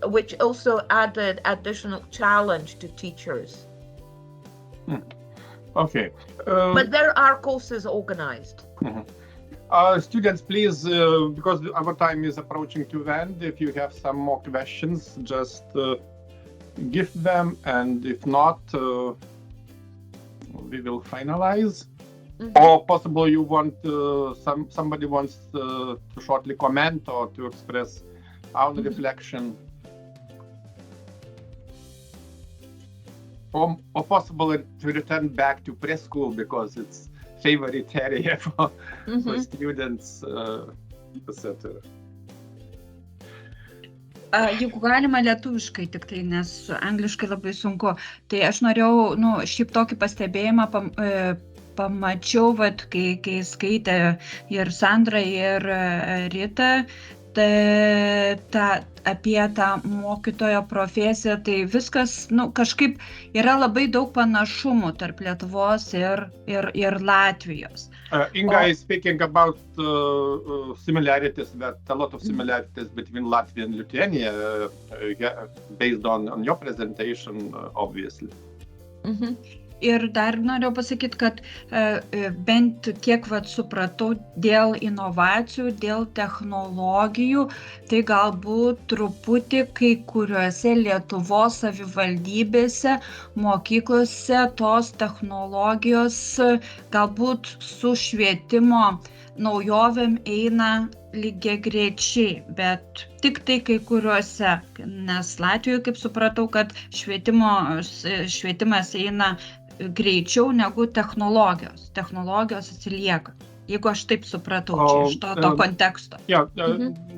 which also added additional challenge to teachers. Okay. But there are courses organized. Students, please, because our time is approaching to end, if you have some more questions, just give them, and if not, we will finalize. Or possible you want somebody wants to shortly comment or to express our reflection. Or possible to return back to preschool, because it's favorite area for students, etc. Jeigu galima lietuviškai tik tai, nes angliškai labai sunku. Tai aš norėjau, šiaip tokį pastebėjimą pamačiau, kai skaitė ir Sandra, ir Rita, apie tą mokytojo profesiją, tai viskas, kažkaip yra labai daug panašumų tarp Lietuvos ir Latvijos. Inga is speaking about similarities, that a lot of similarities between Latvia and Lithuania, based on your presentation, obviously. Ir dar noriu pasakyti, kad bent kiek supratau, dėl inovacijų, dėl technologijų, tai galbūt truputį kai kuriuose Lietuvos savivaldybėse, mokyklose tos technologijos galbūt su švietimo naujovėm eina lygiagrečiai, bet tik tai kai kuriuose, nes Latvijoje, kaip supratau, kad švietimas eina greičiau negu technologijos. Technologijos atsilieka. Jeigu aš taip supratau, čia iš to konteksto.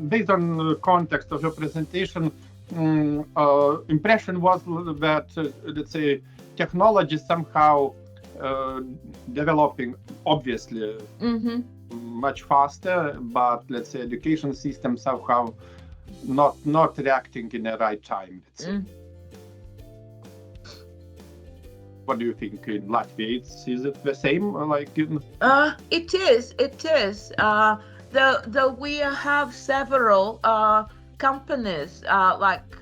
Based on the context of your presentation, impression was that, let's say, technology somehow developing, obviously, much faster, but let's say education system somehow not reacting in the right time. Let's say. What do you think in Latvia? Is it the same? It is. Though we have several companies like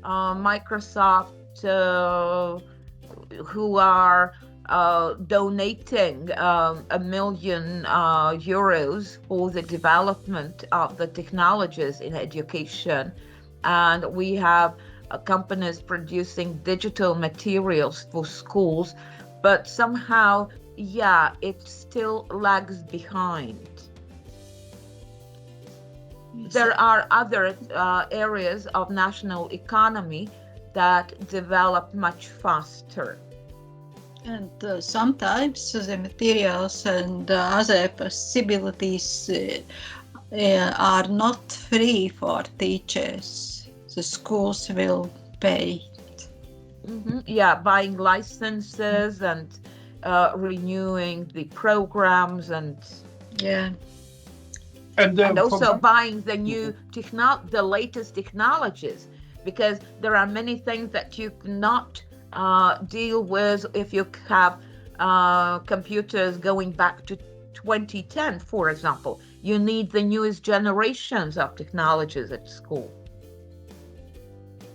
Microsoft who are donating €1 million for the development of the technologies in education, and we have companies producing digital materials for schools, but somehow, it still lags behind. There are other areas of national economy that develop much faster. And sometimes the materials and other possibilities are not free for teachers. The schools will pay. Buying licenses and renewing the programs and also buying the new the latest technologies, because there are many things that you cannot deal with if you have computers going back to 2010, for example. You need the newest generations of technologies at school.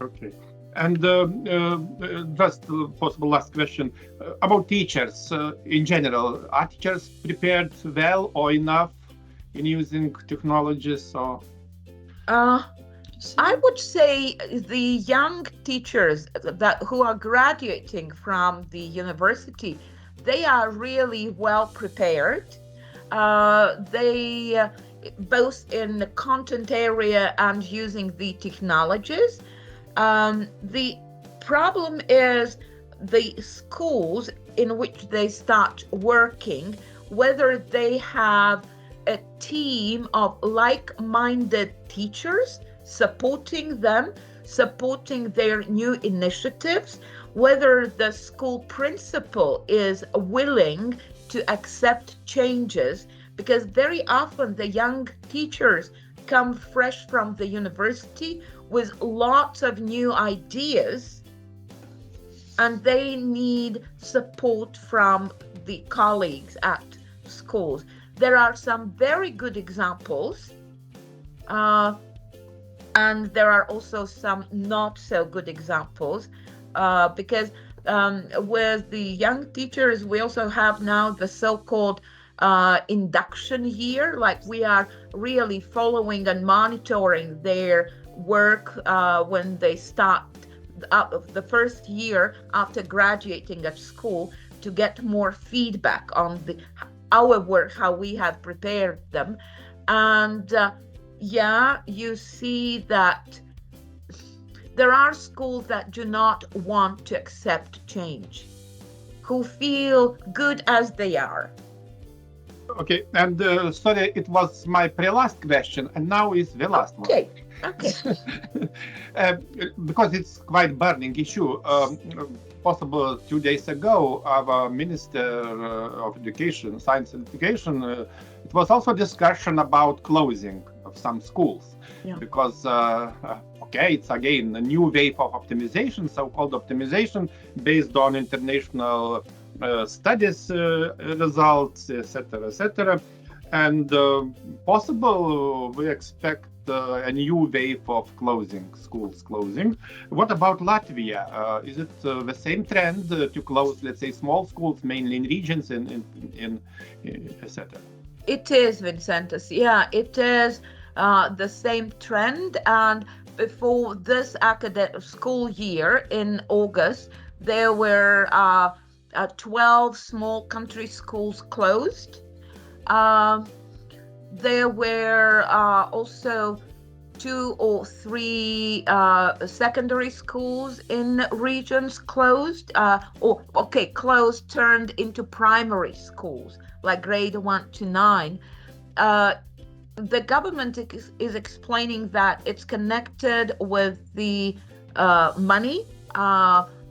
Okay. And just possible last question about teachers in general. Are teachers prepared well or enough in using technologies? Or I would say the young teachers who are graduating from the university, they are really well prepared. They both in the content area and using the technologies. The problem is the schools in which they start working, whether they have a team of like-minded teachers supporting them, supporting their new initiatives, whether the school principal is willing to accept changes, because very often the young teachers come fresh from the university with lots of new ideas, and they need support from the colleagues at schools. There are some very good examples, and there are also some not so good examples, because with the young teachers, we also have now the so-called induction year. Like, we are really following and monitoring their work when they start the first year after graduating at school, to get more feedback on our work, how we have prepared them. And you see that there are schools that do not want to accept change, who feel good as they are. Okay, and sorry, it was my pre-last question, and now is the last one. Okay. Because it's quite burning issue. Possible 2 days ago, our Minister of Education, Science and Education, it was also discussion about closing of some schools. Because, it's again a new wave of optimization, so-called optimization based on international studies results, etc., etc. And possible we expect a new wave of schools closing. What about Latvia? Is it the same trend to close, let's say, small schools, mainly in regions, in etc.? It is, Vincentas. Yeah, it is the same trend. And before this academic school year in August, there were 12 small country schools closed. There were also 2 or 3 secondary schools in regions closed, closed, turned into primary schools, like grade 1 to 9. The government is explaining that it's connected with the money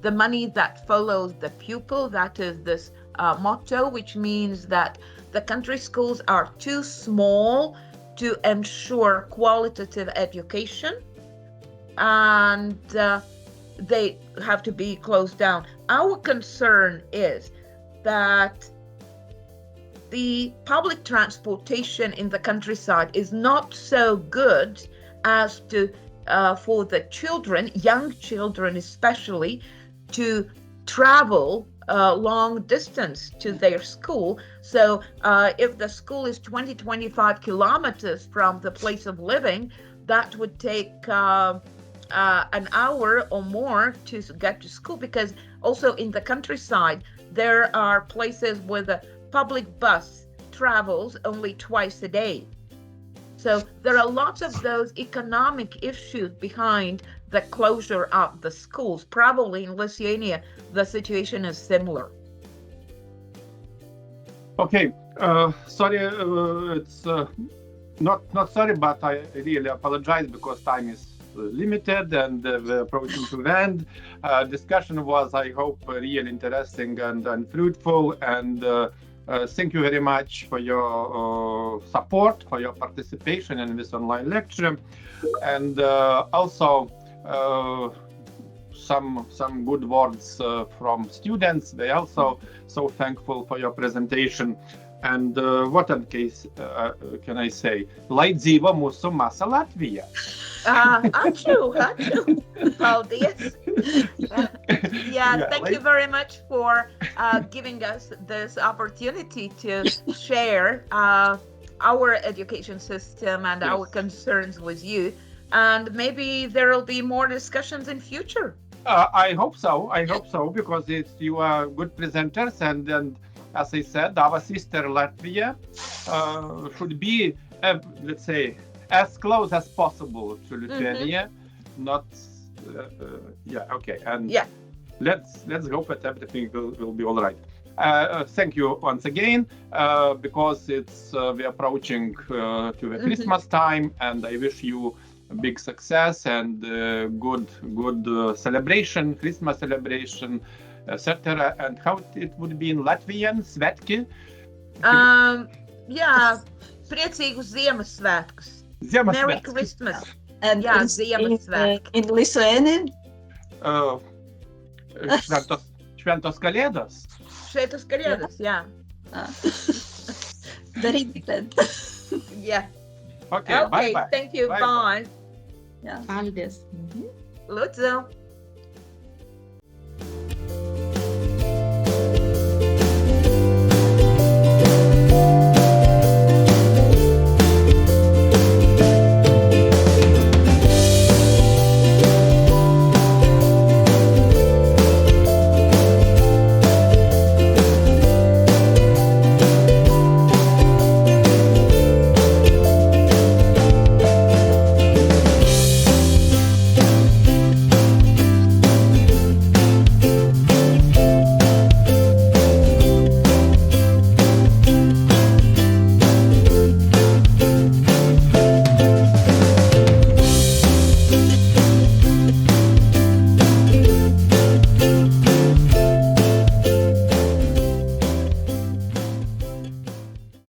that follows the pupil. That is this motto, which means that the country schools are too small to ensure qualitative education, and they have to be closed down. Our concern is that the public transportation in the countryside is not so good as to for the children, young children especially, to travel long distance to their school. So if the school is 20-25 kilometers from the place of living, that would take an hour or more to get to school, because also in the countryside there are places where the public bus travels only twice a day. So there are lots of those economic issues behind the closure of the schools. Probably in Lithuania, the situation is similar. Okay, sorry, it's not sorry, but I really apologize because time is limited and we're approaching to the end. Discussion was, I hope, really interesting and fruitful, and thank you very much for your support, for your participation in this online lecture, and also some good words from students. They also so thankful for your presentation. And what in case can I say? Lai dzīvo mūsu maza Latvija. Ačiū. Paldies. Thank you very much for giving us this opportunity to share our education system and our concerns with you. And maybe there will be more discussions in future. I hope so, because you are good presenters, and as I said, our sister Latvia should be, let's say, as close as possible to Lithuania. Not, and let's hope that everything will be all right. Thank you once again, because we're approaching to the Christmas time, and I wish you big success and good celebration, Christmas celebration, etc. And how it would be in Latvian, svētki? Priecīgus Ziemassvētkus. Merry Christmas. And Ziemassvētki. In Lithuanian? Šventos Kalėdos. Šventos Kalėdos, Darīti tad. Okay, bye-bye. Thank you, bye. Paldies. Lūdzu.